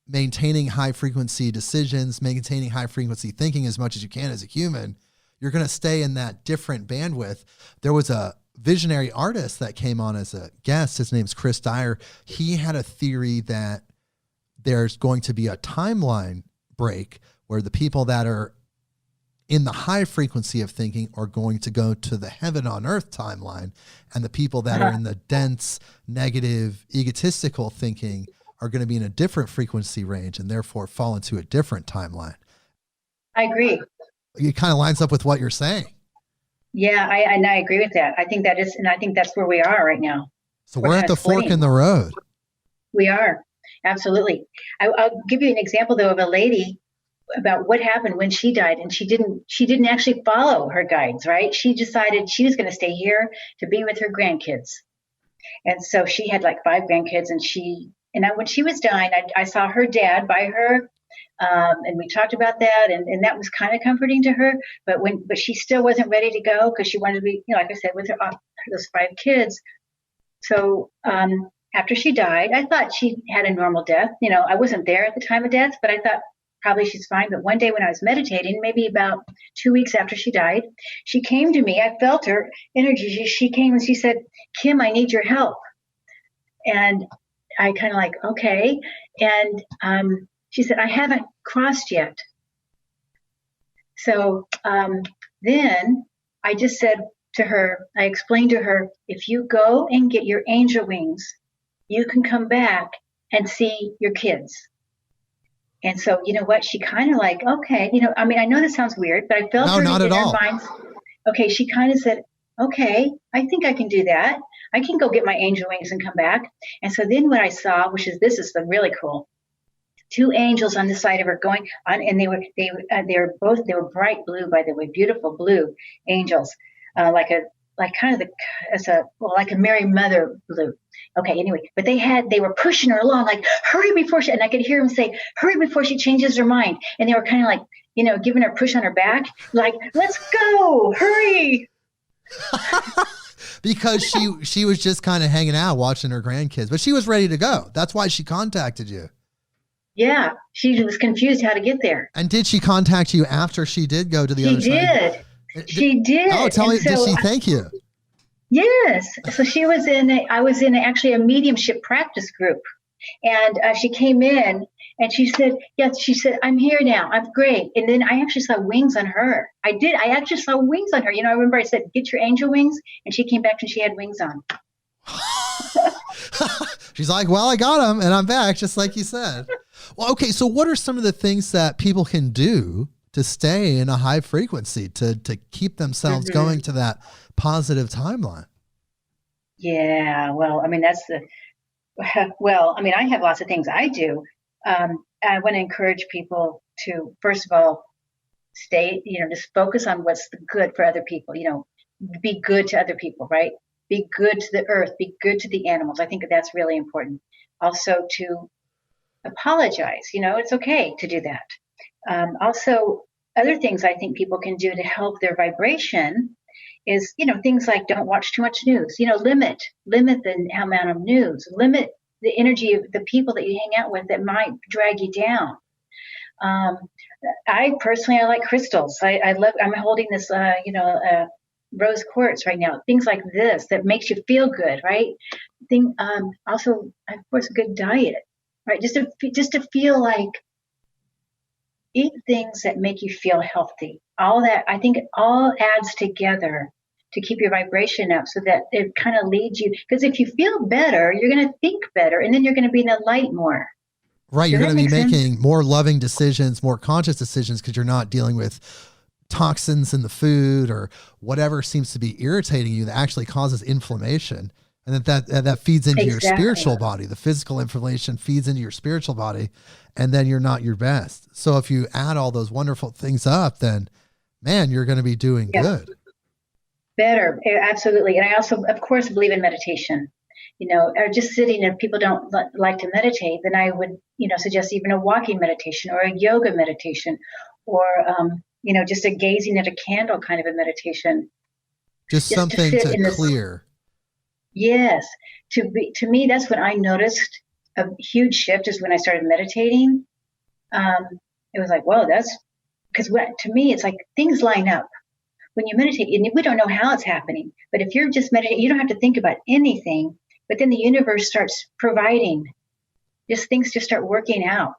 maintaining high frequency decisions, maintaining high frequency thinking as much as you can as a human, you're going to stay in that different bandwidth. There was a visionary artist that came on as a guest. His name's Chris Dyer. He had a theory that there's going to be a timeline break where the people that are in the high frequency of thinking are going to go to the heaven on earth timeline, and the people that are in the dense, negative, egotistical thinking are going to be in a different frequency range and therefore fall into a different timeline. I agree. It kind of lines up with what you're saying. Yeah, I agree with that. I think that is, and I think that's where we are right now. So we're at the fork in the road. We are. Absolutely. I'll give you an example though of a lady about what happened when she died, and she didn't actually follow her guides, right? She decided she was going to stay here to be with her grandkids. And so she had like 5 grandkids, and when she was dying, I saw her dad by her, and we talked about that, and that was kind of comforting to her. But she still wasn't ready to go because she wanted to be, like I said, with those 5 kids. So after she died, I thought she had a normal death. I wasn't there at the time of death, but I thought probably she's fine. But one day when I was meditating, maybe about 2 weeks after she died, she came to me. I felt her energy. She came and she said, "Kim, I need your help." And I kind of like, okay. And she said, "I haven't crossed yet." So then I just said to her, I explained to her, if you go and get your angel wings, you can come back and see your kids. And so, you know what? She kind of like, okay, I mean, I know this sounds weird, but I felt no, not at all. Okay, she kind of said, okay, I think I can do that. I can go get my angel wings and come back. And so then what I saw, this is really cool, 2 angels on the side of her going on, and they were bright blue, by the way, beautiful blue angels, like a Mary Mother blue. Okay, anyway, but they were pushing her along, like, hurry before she, and I could hear them say, hurry before she changes her mind. And they were kind of like, giving her a push on her back, like, let's go, hurry. Because she was just kind of hanging out watching her grandkids, but she was ready to go. That's why she contacted you. Yeah, she was confused how to get there. And did she contact you after she did go to the other side? She did. Oh, tell me, did she thank you? Yes. So I was in actually a mediumship practice group, and she came in and she said, yes, she said, I'm here now. I'm great. And then I actually saw wings on her. I did. I actually saw wings on her. I remember I said, get your angel wings. And she came back and she had wings on. She's like, well, I got them and I'm back, just like you said. Well, okay. So what are some of the things that people can do to stay in a high frequency, to keep themselves going to that positive timeline? Yeah. Well, I mean, I have lots of things I do. I want to encourage people to, first of all, stay, just focus on what's good for other people, be good to other people, right? Be good to the earth, be good to the animals. I think that's really important. Also to apologize. It's okay to do that. Also, other things I think people can do to help their vibration is, things like don't watch too much news. Limit the amount of news. Limit the energy of the people that you hang out with that might drag you down. I like crystals. I'm holding this, rose quartz right now. Things like this that makes you feel good, right? Also, of course, a good diet, right? Just to feel like, eat things that make you feel healthy. All that, I think it all adds together to keep your vibration up so that it kind of leads you. Because if you feel better, you're going to think better, and then you're going to be in the light more. Right. You're going to be making more loving decisions, more conscious decisions, because you're not dealing with toxins in the food or whatever seems to be irritating you that actually causes inflammation. And that feeds into your spiritual body. The physical inflammation feeds into your spiritual body, and then you're not your best. So if you add all those wonderful things up, then man, you're going to be doing good. Better. Absolutely. And I also, of course, believe in meditation. Or just sitting, if people don't like to meditate, then I would, suggest even a walking meditation or a yoga meditation or, just a gazing at a candle kind of a meditation. Just something to clear. Yes. To me, that's when I noticed a huge shift is when I started meditating. It was like, whoa, because to me, it's like things line up. When you meditate, and we don't know how it's happening, but if you're just meditating, you don't have to think about anything, but then the universe starts providing. Things just start working out.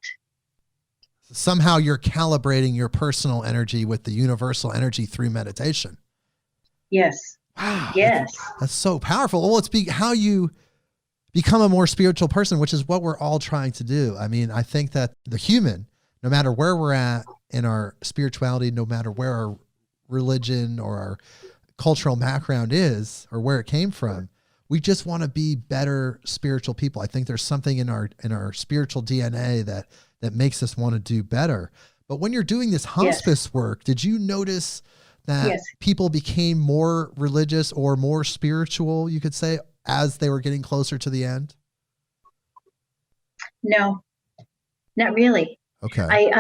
Somehow you're calibrating your personal energy with the universal energy through meditation. Yes. Wow. Yes. That's so powerful. Well, it's how you become a more spiritual person, which is what we're all trying to do. I mean, I think that the human, no matter where we're at in our spirituality, no matter where our religion or our cultural background is or where it came from, we just want to be better spiritual people. I think there's something in our spiritual DNA that makes us want to do better. But when you're doing this hospice work, did you notice that people became more religious or more spiritual, you could say, as they were getting closer to the end? No, not really. Okay.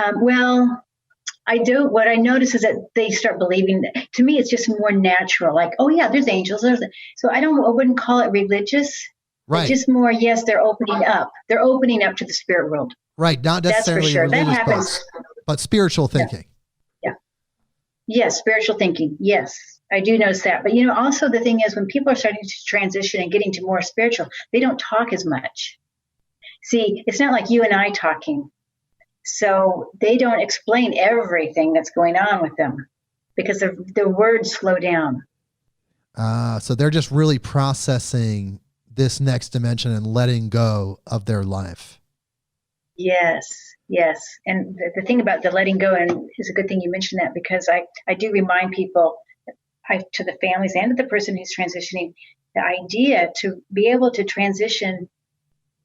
I do. What I notice is that they start believing. To me, it's just more natural. Like, oh yeah, there's angels. So I wouldn't call it religious. Right. Just more. Yes, they're opening up. They're opening up to the spirit world. Right. Not necessarily that's for sure. religious, that happens. But spiritual thinking. Yeah. Yes, spiritual thinking. Yes, I do notice that. But also the thing is, when people are starting to transition and getting to more spiritual, they don't talk as much. See, it's not like you and I talking. So they don't explain everything that's going on with them because the words slow down. So they're just really processing this next dimension and letting go of their life. Yes. And the thing about the letting go, and it's a good thing you mentioned that, because I do remind people, to the families and to the person who's transitioning, the idea to be able to transition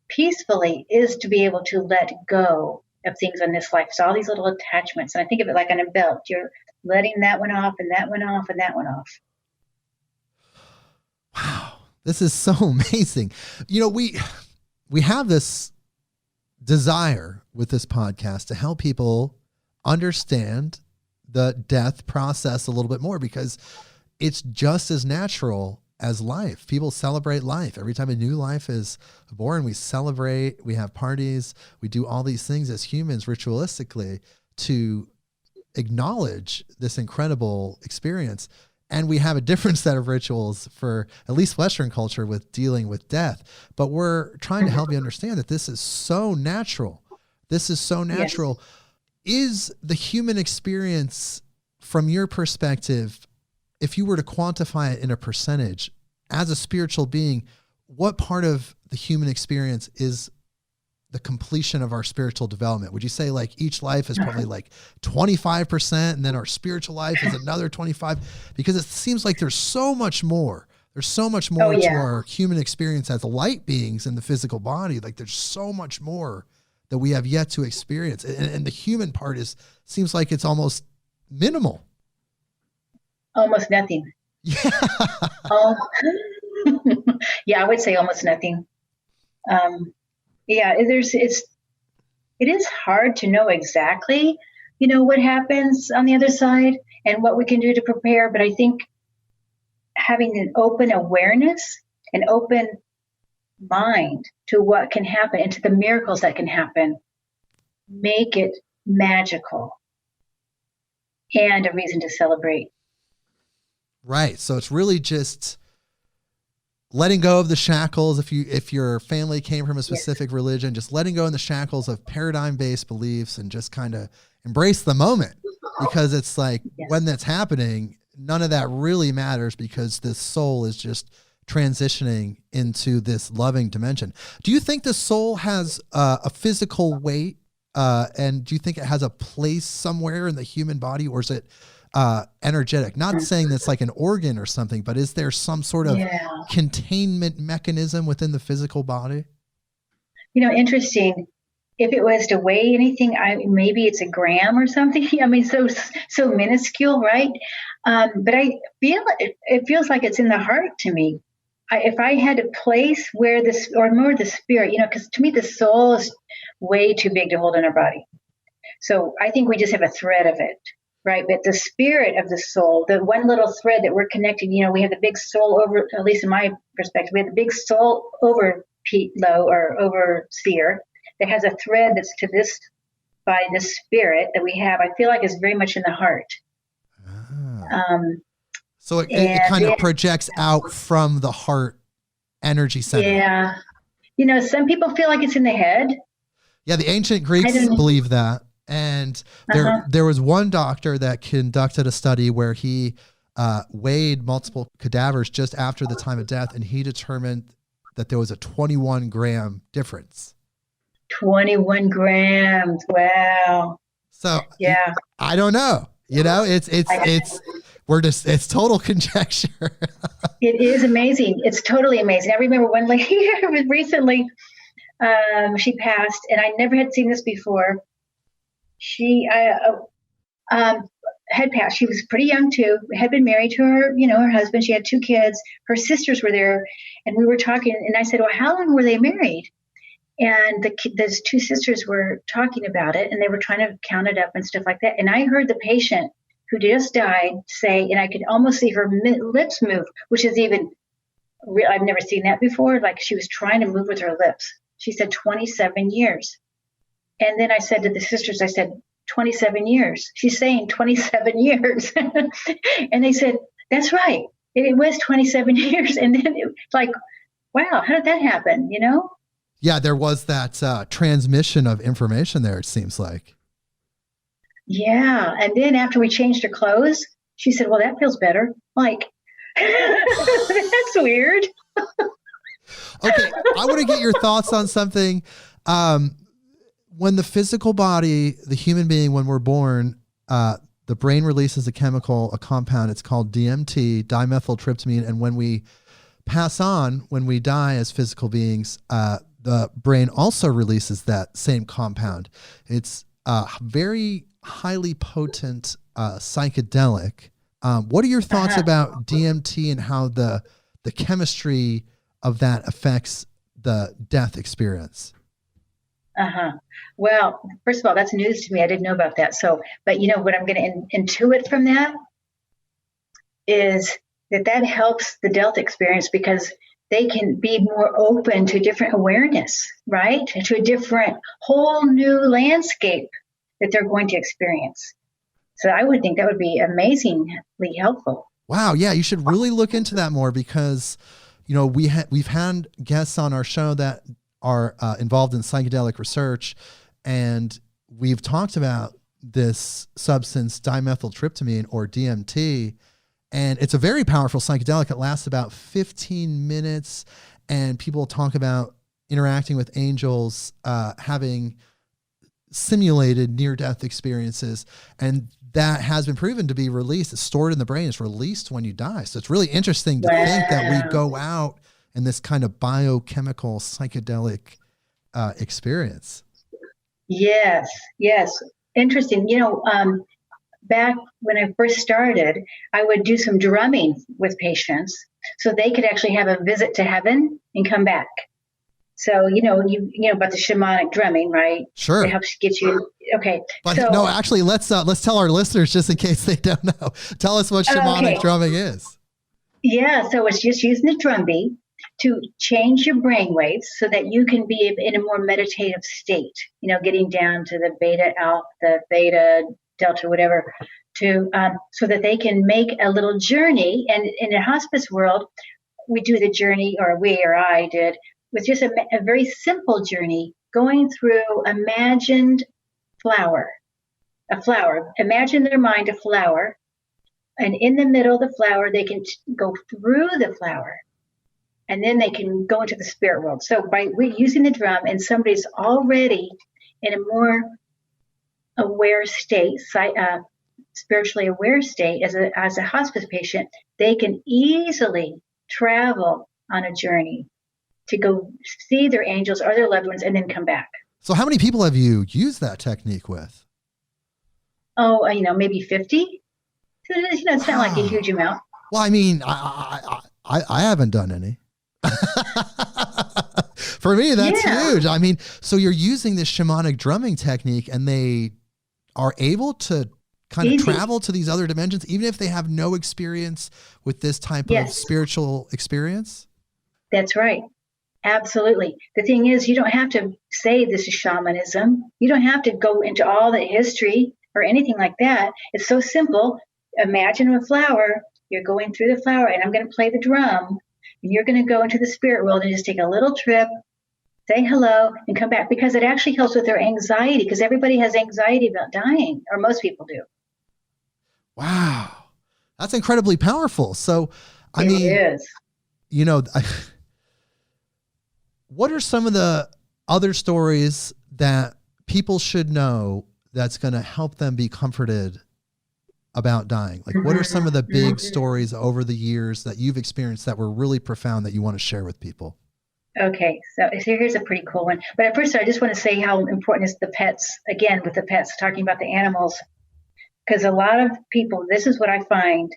peacefully is to be able to let go of things on this life. So all these little attachments, and I think of it like on a belt. You're letting that one off and that one off and that one off. Wow. This is so amazing. We have this desire with this podcast to help people understand the death process a little bit more, because it's just as natural as life. People celebrate life. Every time a new life is born, we celebrate, we have parties, we do all these things as humans ritualistically to acknowledge this incredible experience. And we have a different set of rituals for at least Western culture with dealing with death. But we're trying to help you understand that this is so natural. This is so natural. Yes. Is the human experience, from your perspective, if you were to quantify it in a percentage, as a spiritual being, what part of the human experience is the completion of our spiritual development? Would you say like each life is probably like 25% and then our spiritual life is another 25? Because it seems like there's so much more. There's so much more to our human experience as light beings in the physical body. Like there's so much more that we have yet to experience. And the human part seems like it's almost minimal. Almost nothing. Yeah. Yeah, I would say almost nothing. It's it is hard to know exactly, what happens on the other side and what we can do to prepare. But I think having an open awareness, an open mind to what can happen and to the miracles that can happen, make it magical and a reason to celebrate. Right. So it's really just letting go of the shackles. If your family came from a specific religion, just letting go of the shackles of paradigm-based beliefs and just kind of embrace the moment, because it's like when that's happening, none of that really matters because the soul is just transitioning into this loving dimension. Do you think the soul has a physical weight? And do you think it has a place somewhere in the human body, or is it energetic? Not saying that's like an organ or something, but is there some sort of containment mechanism within the physical body? Interesting. If it was to weigh anything, maybe it's a gram or something. I mean, so minuscule, right? But I feel it feels like it's in the heart to me. If I had a place where or more the spirit, because to me the soul is way too big to hold in our body. So I think we just have a thread of it, right? But the spirit of the soul, the one little thread that we're connected, we have the big soul over, at least in my perspective, we have the big soul overseer that has a thread that's to this by the spirit that we have. I feel like it's very much in the heart. So it kind of projects out from the heart energy center. Yeah. Some people feel like it's in the head. Yeah, the ancient Greeks believe that. And there was one doctor that conducted a study where he weighed multiple cadavers just after the time of death, and he determined that there was a 21-gram difference. 21 grams. Wow. So yeah, I don't know. It's total conjecture. It is amazing. It's totally amazing. I remember one lady recently, she passed, and I never had seen this before. She had passed. She was pretty young too, had been married to her husband. She had 2 kids. Her sisters were there, and we were talking, and I said, well, how long were they married? And those 2 sisters were talking about it, and they were trying to count it up and stuff like that. And I heard the patient who just died say, and I could almost see her lips move, which is I've never seen that before. Like she was trying to move with her lips. She said 27 years. And then I said to the sisters, 27 years. She's saying 27 years. And they said, that's right. It was 27 years. And then it's like, wow, how did that happen? Yeah, there was that transmission of information there, it seems like. Yeah. And then after we changed her clothes, she said, well, that feels better. Like, that's weird. Okay, I want to get your thoughts on something. When the physical body, the human being, when we're born, the brain releases a compound, it's called DMT, dimethyltryptamine. And when we pass on, when we die as physical beings, the brain also releases that same compound. It's very highly potent psychedelic. What are your thoughts about DMT and how the chemistry of that affects the death experience? Well, first of all, that's news to me. I didn't know about that. So, but what I'm going to intuit from that is that helps the death experience because they can be more open to different awareness, right? To a different whole new landscape that they're going to experience. So I would think that would be amazingly helpful. Wow. Yeah. You should really look into that more because, we've had guests on our show that are involved in psychedelic research, and we've talked about this substance, dimethyltryptamine or DMT, and it's a very powerful psychedelic. It lasts about 15 minutes, and people talk about interacting with angels, having simulated near-death experiences, and that has been proven to be released. It's stored in the brain. It's released when you die. So it's really interesting to think that we go out in this kind of biochemical psychedelic experience. Yes. Interesting. Back when I first started, I would do some drumming with patients so they could actually have a visit to heaven and come back. So, you know about the shamanic drumming, right? Sure. It helps get you. Okay. But no, actually, let's tell our listeners, just in case they don't know. Tell us what shamanic drumming is. Yeah. So it's just using the drum beat to change your brain waves so that you can be in a more meditative state, getting down to the beta, alpha, the theta, delta, whatever, to so that they can make a little journey. And in the hospice world, we do the journey, or I did, with just a very simple journey going through imagined a flower. Imagine their mind a flower, and in the middle of the flower, they can go through the flower, and then they can go into the spirit world. So by using the drum, and somebody's already in a more aware state, spiritually aware state as a hospice patient, they can easily travel on a journey to go see their angels or their loved ones and then come back. So how many people have you used that technique with? Oh, maybe 50. So it's not like a huge amount. Well, I mean, I haven't done any. For me, that's huge. I mean, so you're using this shamanic drumming technique, and they are able to kind of travel to these other dimensions, even if they have no experience with this type of spiritual experience? That's right. Absolutely. The thing is, you don't have to say this is shamanism. You don't have to go into all the history or anything like that. It's so simple. Imagine a flower. You're going through the flower, and I'm going to play the drum, and you're going to go into the spirit world and just take a little trip, say hello, and come back, because it actually helps with their anxiety, because everybody has anxiety about dying, or most people do. Wow. That's incredibly powerful. So, I mean, it is. What are some of the other stories that people should know that's going to help them be comforted about dying? Like, what are some of the big stories over the years that you've experienced that were really profound that you want to share with people? Okay, so here's a pretty cool one. But at first, I just want to say how important is the pets, again, with the pets, talking about the animals. Because a lot of people, this is what I find,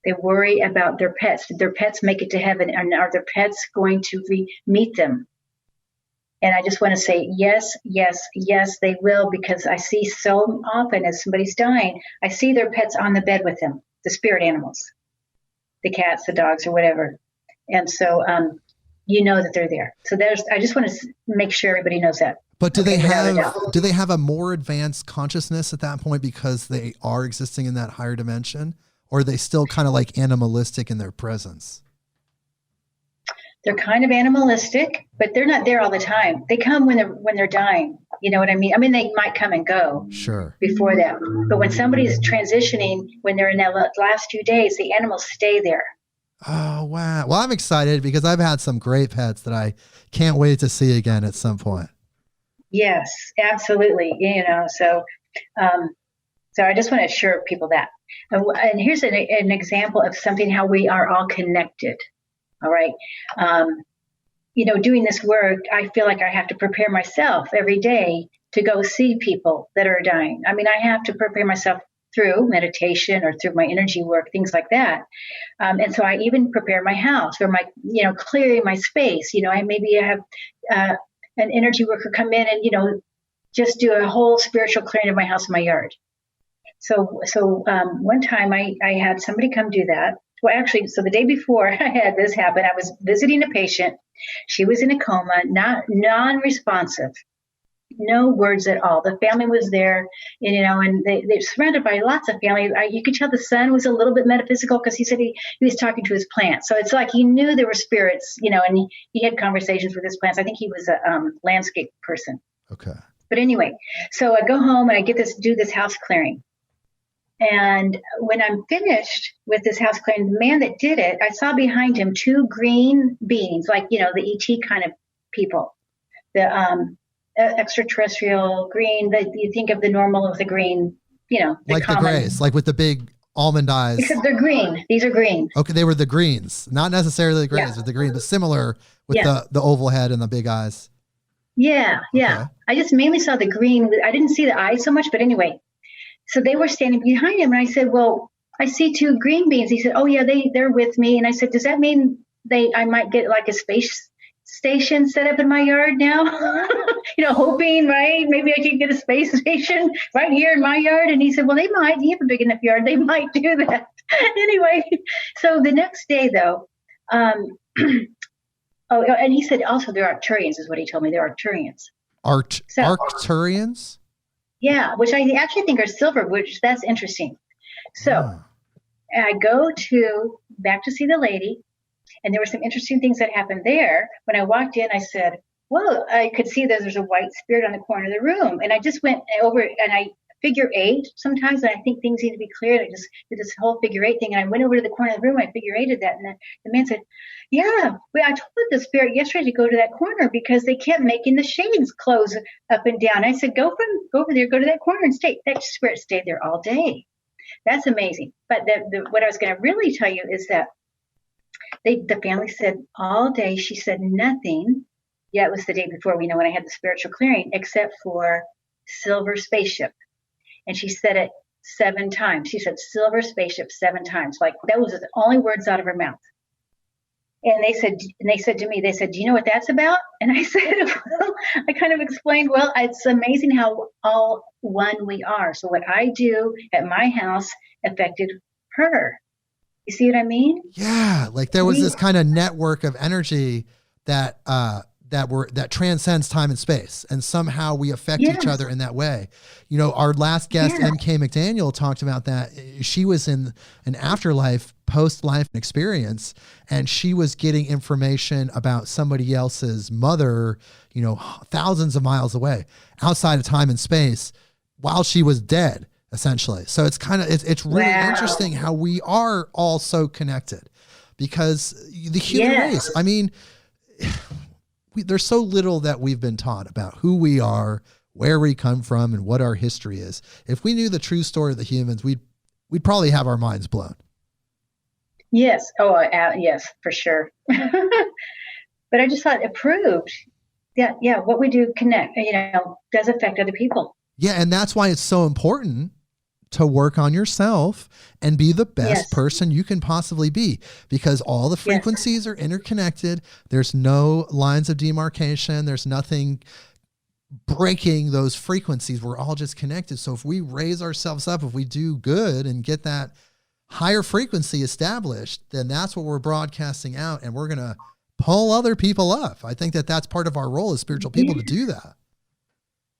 they worry about their pets. Did their pets make it to heaven? And are their pets going to meet them? And I just want to say, yes, they will, because I see so often as somebody's dying, I see their pets on the bed with them, the spirit animals, the cats, the dogs, or whatever. And so that they're there. So I just want to make sure everybody knows that. But do they have a more advanced consciousness at that point because they are existing in that higher dimension? Or are they still kind of like animalistic in their presence? They're kind of animalistic, but they're not there all the time. They come when they're dying. You know what I mean? I mean, they might come and go before that. But when somebody's transitioning, when they're in that last few days, the animals stay there. Oh, wow. Well, I'm excited because I've had some great pets that I can't wait to see again at some point. Yes, absolutely. So I just want to assure people that. And here's an example of something, how we are all connected. All right. Doing this work, I feel like I have to prepare myself every day to go see people that are dying. I mean, I have to prepare myself through meditation or through my energy work, things like that. And so I even prepare my house or my, clearing my space. I have an energy worker come in and, just do a whole spiritual clearing of my house and my yard. So one time I had somebody come do that. Well, actually, so the day before I had this happen, I was visiting a patient. She was in a coma, non-responsive, no words at all. The family was there, and they're surrounded by lots of family. You could tell the son was a little bit metaphysical because he said he was talking to his plants. So it's like he knew there were spirits, and he had conversations with his plants. I think he was a landscape person. Okay. But anyway, so I go home and I do this house clearing. And when I'm finished with this house clearing, the man that did it, I saw behind him two green beings, like, the E.T. kind of people, the extraterrestrial green, that you think of the normal of the green, like common. The grays, like with the big almond eyes. Except they're green. These are green. Okay, they were the greens, not necessarily the grays, but the green, but similar with the oval head and the big eyes. Yeah. Okay. I just mainly saw the green. I didn't see the eyes so much, but anyway. So they were standing behind him, and I said, well, I see two green beings. He said, oh, yeah, they're with me. And I said, does that mean I might get like a space station set up in my yard now, hoping, right? Maybe I could get a space station right here in my yard. And he said, well, they might. You have a big enough yard. They might do that. Anyway, so the next day, though, and he said also they're Arcturians is what he told me. They're Arcturians. Arcturians? Yeah, which I actually think are silver, which that's interesting. So I go back to see the lady, and there were some interesting things that happened there. When I walked in, I said, well, I could see that there's a white spirit on the corner of the room. And I just went over and I figure eight sometimes, and I think things need to be cleared. I just did this whole figure eight thing, and I went over to the corner of the room, I figure eighted that, and the man said, yeah, I told the spirit yesterday to go to that corner because they kept making the shades close up and down. I said, go over there, go to that corner and stay. That spirit stayed there all day. That's amazing. But what I was going to really tell you is that the family said all day, she said nothing. Yeah, it was the day before, when I had the spiritual clearing, except for silver spaceship. And she said it 7 times. She said silver spaceship 7 times. Like that was the only words out of her mouth. And they said to me, do you know what that's about? And I said, well, I kind of explained, well, it's amazing how all one we are. So what I do at my house affected her. You see what I mean? Yeah. Like there was this kind of network of energy that transcends time and space. And somehow we affect each other in that way. Our last guest, M.K. McDaniel, talked about that. She was in an afterlife, post-life experience, and she was getting information about somebody else's mother, thousands of miles away, outside of time and space, while she was dead, essentially. So it's it's really interesting how we are all so connected, because the human race, I mean, there's so little that we've been taught about who we are, where we come from, and what our history is. If we knew the true story of the humans, we'd probably have our minds blown. Yes. Oh, yes, for sure. But I just thought it proved that, what we do does affect other people. Yeah, and that's why it's so important to work on yourself and be the best person you can possibly be, because all the frequencies are interconnected. There's no lines of demarcation. There's nothing breaking those frequencies. We're all just connected. So if we raise ourselves up, if we do good and get that higher frequency established, then that's what we're broadcasting out, and we're going to pull other people up. I think that's part of our role as spiritual people to do that.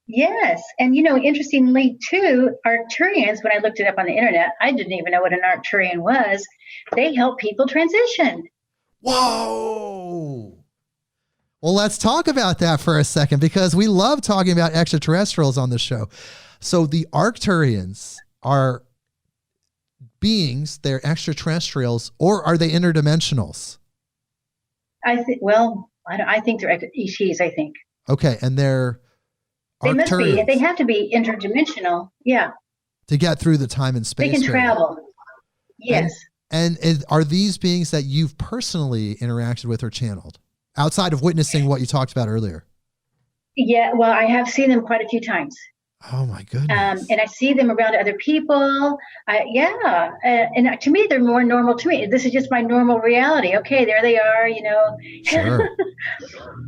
Yes. And, interestingly, too, Arcturians, when I looked it up on the internet, I didn't even know what an Arcturian was. They help people transition. Whoa. Well, let's talk about that for a second, because we love talking about extraterrestrials on the show. So the Arcturians are beings, they're extraterrestrials, or are they interdimensionals? I think they're E.T.s, I think. Okay. And they must be. They have to be interdimensional. Yeah. To get through the time and space. They can travel. Yes. And are these beings that you've personally interacted with or channeled, outside of witnessing what you talked about earlier? Yeah. Well, I have seen them quite a few times. Oh my goodness. And I see them around other people. And to me, they're more normal to me. This is just my normal reality. Okay, there they are, Sure.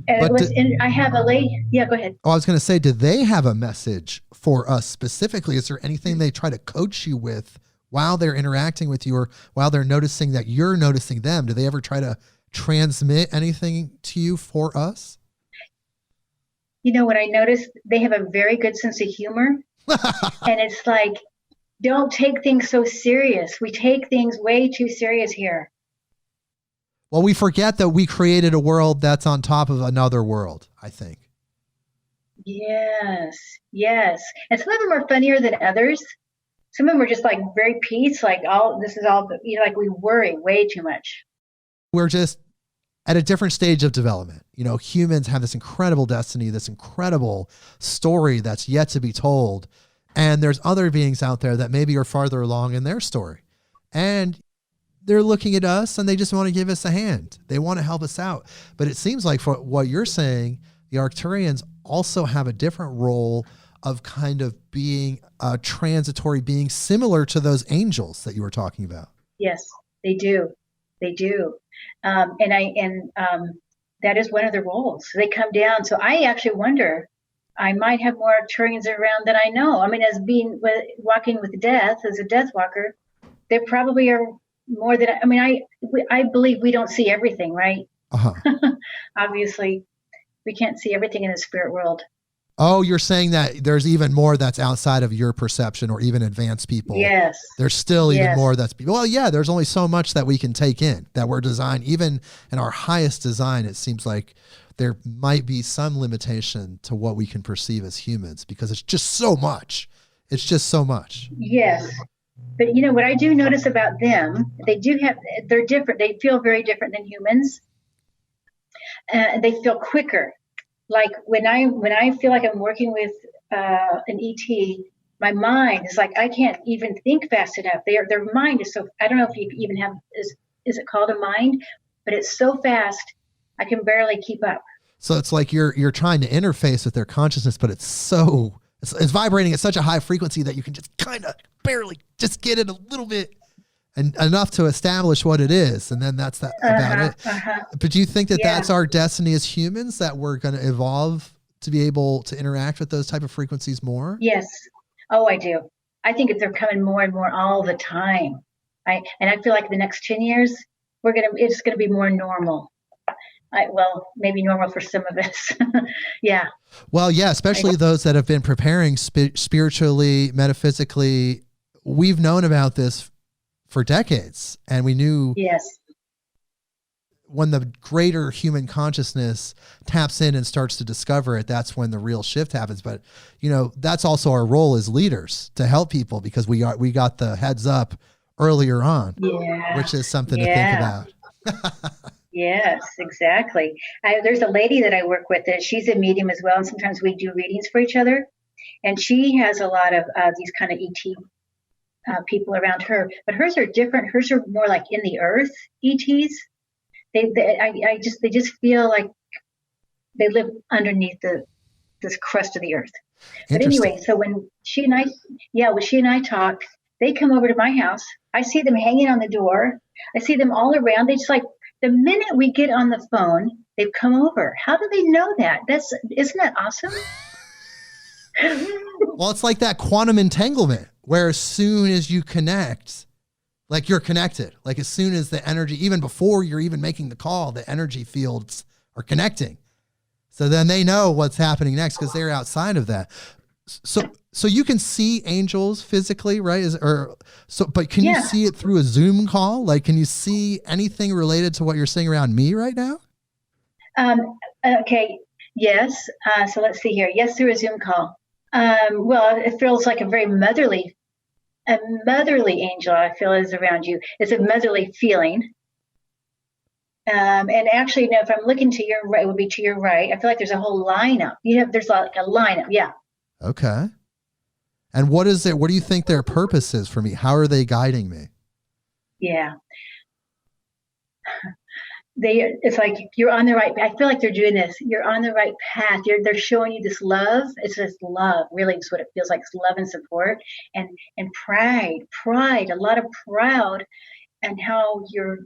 And I have a lady. Yeah, go ahead. Oh, I was going to say, do they have a message for us specifically? Is there anything they try to coach you with while they're interacting with you, or while they're noticing that you're noticing them? Do they ever try to transmit anything to you for us? What I noticed, they have a very good sense of humor. And it's like, don't take things so serious. We take things way too serious here. Well, we forget that we created a world that's on top of another world, I think. Yes. And some of them are funnier than others. Some of them are just like very peace, like like we worry way too much. We're just at a different stage of development. Humans have this incredible destiny, this incredible story that's yet to be told. And there's other beings out there that maybe are farther along in their story. And they're looking at us and they just want to give us a hand. They want to help us out. But it seems like, for what you're saying, the Arcturians also have a different role of kind of being a transitory being, similar to those angels that you were talking about. Yes, they do. that is one of the roles. They come down. So I actually wonder, I might have more Arcturians around than I know. I mean, as being walking with death, as a death walker, there probably are more than, I mean, I believe we don't see everything, right? Obviously, we can't see everything in the spirit world. Oh, you're saying that there's even more that's outside of your perception or even advanced people. Yes. There's still even more that's, well, yeah, there's only so much that we can take in, that we're designed, even in our highest design, it seems like there might be some limitation to what we can perceive as humans because it's just so much. It's just so much. Yes. But you know, what I do notice about them, they're different. They feel very different than humans. They feel quicker. Like when I feel like I'm working with an ET, my mind is like, I can't even think fast enough. Their mind is so, I don't know if you even have, is it called a mind? But it's so fast, I can barely keep up. So it's like you're trying to interface with their consciousness, but it's vibrating at such a high frequency that you can just kind of barely just get it a little bit and enough to establish what it is. And then that's about it. But do you think that that's our destiny as humans, that we're going to evolve to be able to interact with those type of frequencies more? Yes. Oh, I do. I think they're coming more and more all the time. I feel like the next 10 years, it's going to be more normal. Well, maybe normal for some of us. Yeah. Well, yeah, especially those that have been preparing spiritually, metaphysically. We've known about this for decades, and we knew when the greater human consciousness taps in and starts to discover it, that's when the real shift happens. But, you know, that's also our role as leaders, to help people, because we got the heads up earlier on, which is something to think about. Yes, exactly. There's a lady that I work with that she's a medium as well, and sometimes we do readings for each other. And she has a lot of these kind of ET people around her, but hers are different. Hers are more like in the earth ETs. They just feel like they live underneath this crust of the earth. But anyway, so when she and I talk, they come over to my house. I see them hanging on the door. I see them all around. They just like, the minute we get on the phone, they've come over. How do they know that? Isn't that awesome? Well, it's like that quantum entanglement, where as soon as you connect, like you're connected, like as soon as the energy, even before you're even making the call, the energy fields are connecting. So then they know what's happening next because they're outside of that. So you can see angels physically, right? But can you see it through a Zoom call? Like, can you see anything related to what you're saying around me right now? Okay. Yes. So let's see here. Yes, through a Zoom call. Well, it feels like a motherly angel, I feel, is around you. It's a motherly feeling. And actually, if I'm looking to your right, it would be to your right. I feel like there's a whole lineup. There's like a lineup. Yeah. Okay. And what is it? What do you think their purpose is for me? How are they guiding me? Yeah. It's like you're on the right. I feel like they're doing this. You're on the right path. They're showing you this love. It's just love, really, is what it feels like. It's love and support and pride, a lot of proud, and how you're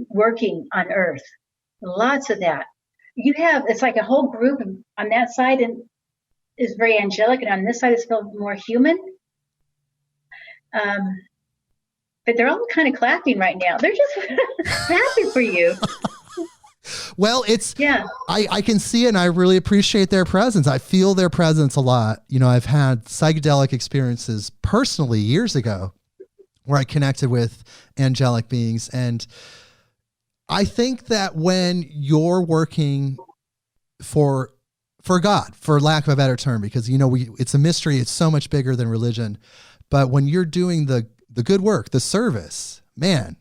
working on Earth. Lots of that. It's like a whole group on that side and is very angelic, and on this side is felt more human. But they're all kind of clapping right now. They're just happy for you. Well, I can see it, and I really appreciate their presence. I feel their presence a lot. I've had psychedelic experiences personally years ago where I connected with angelic beings. And I think that when you're working for God, for lack of a better term, because, it's a mystery. It's so much bigger than religion. But when you're doing the good work, the service, man,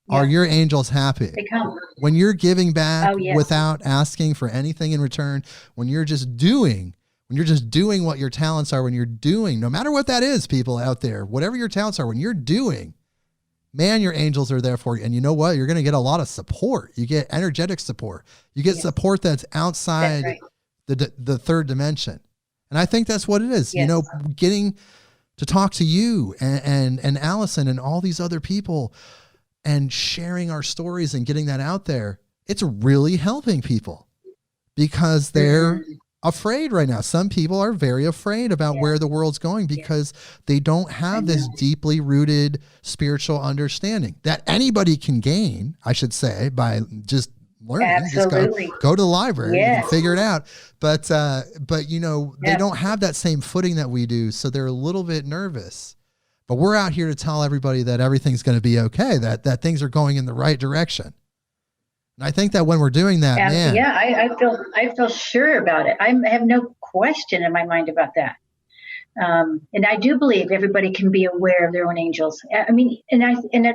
are your angels happy? They come. When you're giving back without asking for anything in return, when you're just doing what your talents are, when you're doing, no matter what that is, people out there, whatever your talents are, when you're doing, man, your angels are there for you. And you know what? You're going to get a lot of support. You get energetic support. You get support that's outside the third dimension. And I think that's what it is. Yes. Getting to talk to you and Allison and all these other people and sharing our stories and getting that out there, it's really helping people. because they're afraid right now. Some people are very afraid about where the world's going because they don't have this deeply rooted spiritual understanding that anybody can gain, I should say, by just learning. Absolutely. Just go to the library and figure it out. But you know, they don't have that same footing that we do, so they're a little bit nervous. But we're out here to tell everybody that everything's going to be okay, that things are going in the right direction. And I think that when we're doing that, I feel sure about it. I have no question in my mind about that. And I do believe everybody can be aware of their own angels. I mean, and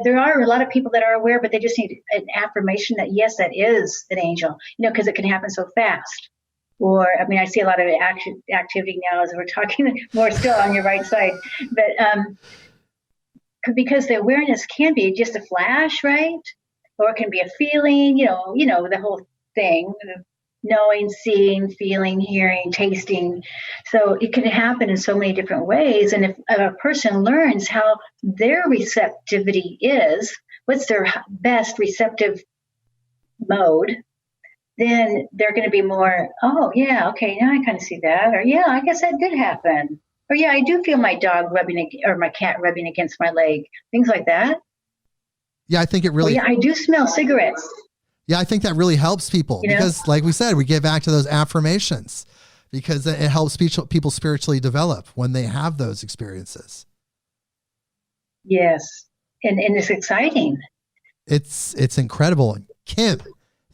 there are a lot of people that are aware, but they just need an affirmation that yes, that is an angel. You know, because it can happen so fast. Or, I mean, I see a lot of activity now as we're talking more still on your right side, but because the awareness can be just a flash, right? Or it can be a feeling, you know, the whole thing, knowing, seeing, feeling, hearing, tasting. So it can happen in so many different ways. And if a person learns how their receptivity is, what's their best receptive mode, then they're going to be more, oh, yeah, okay, now I kind of see that. Or, yeah, I guess that did happen. Or, yeah, I do feel my dog or my cat rubbing against my leg. Things like that. Yeah, I think it really... I do smell cigarettes. Yeah, I think that really helps people because, like we said, we get back to those affirmations because it helps people spiritually develop when they have those experiences. Yes, and it's exciting. It's incredible. Kim,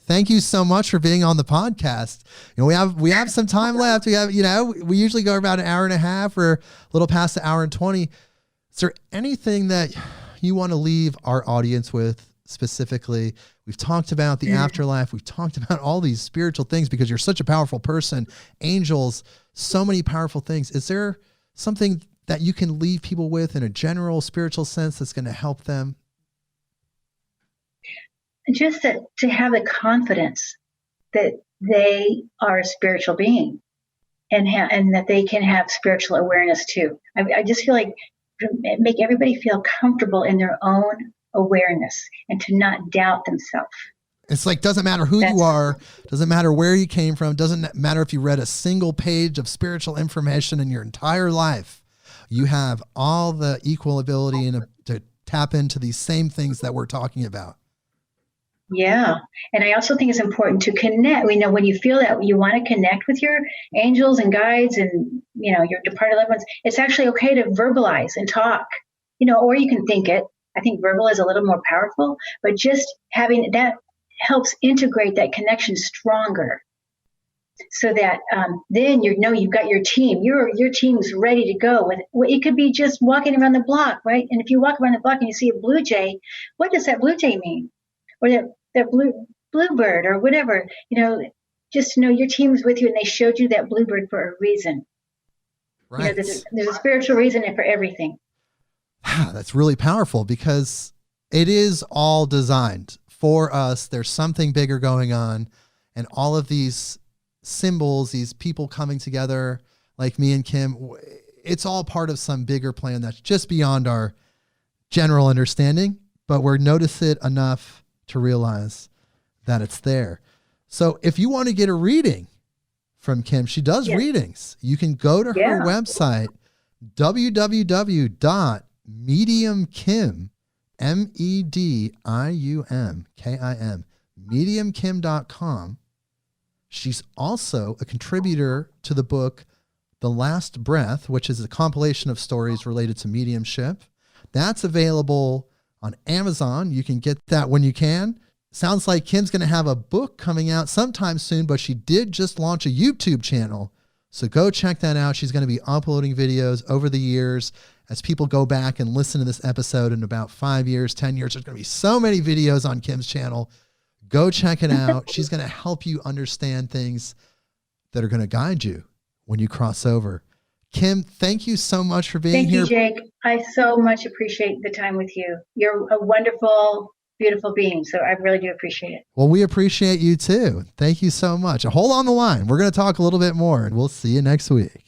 thank you so much for being on the podcast. You know, we have some time left. We usually go about an hour and a half or a little past an hour and 20. Is there anything that you want to leave our audience with specifically? We've talked about the afterlife. We've talked about all these spiritual things because you're such a powerful person. Angels, so many powerful things. Is there something that you can leave people with in a general spiritual sense that's going to help them? Just to have the confidence that they are a spiritual being and that they can have spiritual awareness too. I just feel like make everybody feel comfortable in their own awareness and to not doubt themselves. It's like, doesn't matter who you are, doesn't matter where you came from, doesn't matter if you read a single page of spiritual information in your entire life. You have all the equal ability to tap into these same things that we're talking about. Yeah. And I also think it's important to connect. We know when you feel that you want to connect with your angels and guides and, your departed loved ones, it's actually okay to verbalize and talk, or you can think it. I think verbal is a little more powerful, but just having that helps integrate that connection stronger so that then you've got your team. Your team's ready to go. It could be just walking around the block, right? And if you walk around the block and you see a blue jay, what does that blue jay mean? Or that bluebird or whatever, just to know your team's with you and they showed you that bluebird for a reason. Right. There's a spiritual reason for everything. That's really powerful because it is all designed for us. There's something bigger going on, and all of these symbols, these people coming together like me and Kim, it's all part of some bigger plan that's just beyond our general understanding, but we're notice it enough to realize that it's there. So if you want to get a reading from Kim, she does readings. You can go to her website, www.mediumkim, mediumkim, mediumkim.com. She's also a contributor to the book, The Last Breath, which is a compilation of stories related to mediumship. That's available on Amazon. You can get that when you can. Sounds like Kim's going to have a book coming out sometime soon, but she did just launch a YouTube channel. So go check that out. She's going to be uploading videos over the years as people go back and listen to this episode in about 5 years, 10 years. There's going to be so many videos on Kim's channel. Go check it out. She's going to help you understand things that are going to guide you when you cross over. Kim, thank you so much for being here. Thank you, Jake. I so much appreciate the time with you. You're a wonderful, beautiful being, so I really do appreciate it. Well, we appreciate you too. Thank you so much. Hold on the line. We're going to talk a little bit more, and we'll see you next week.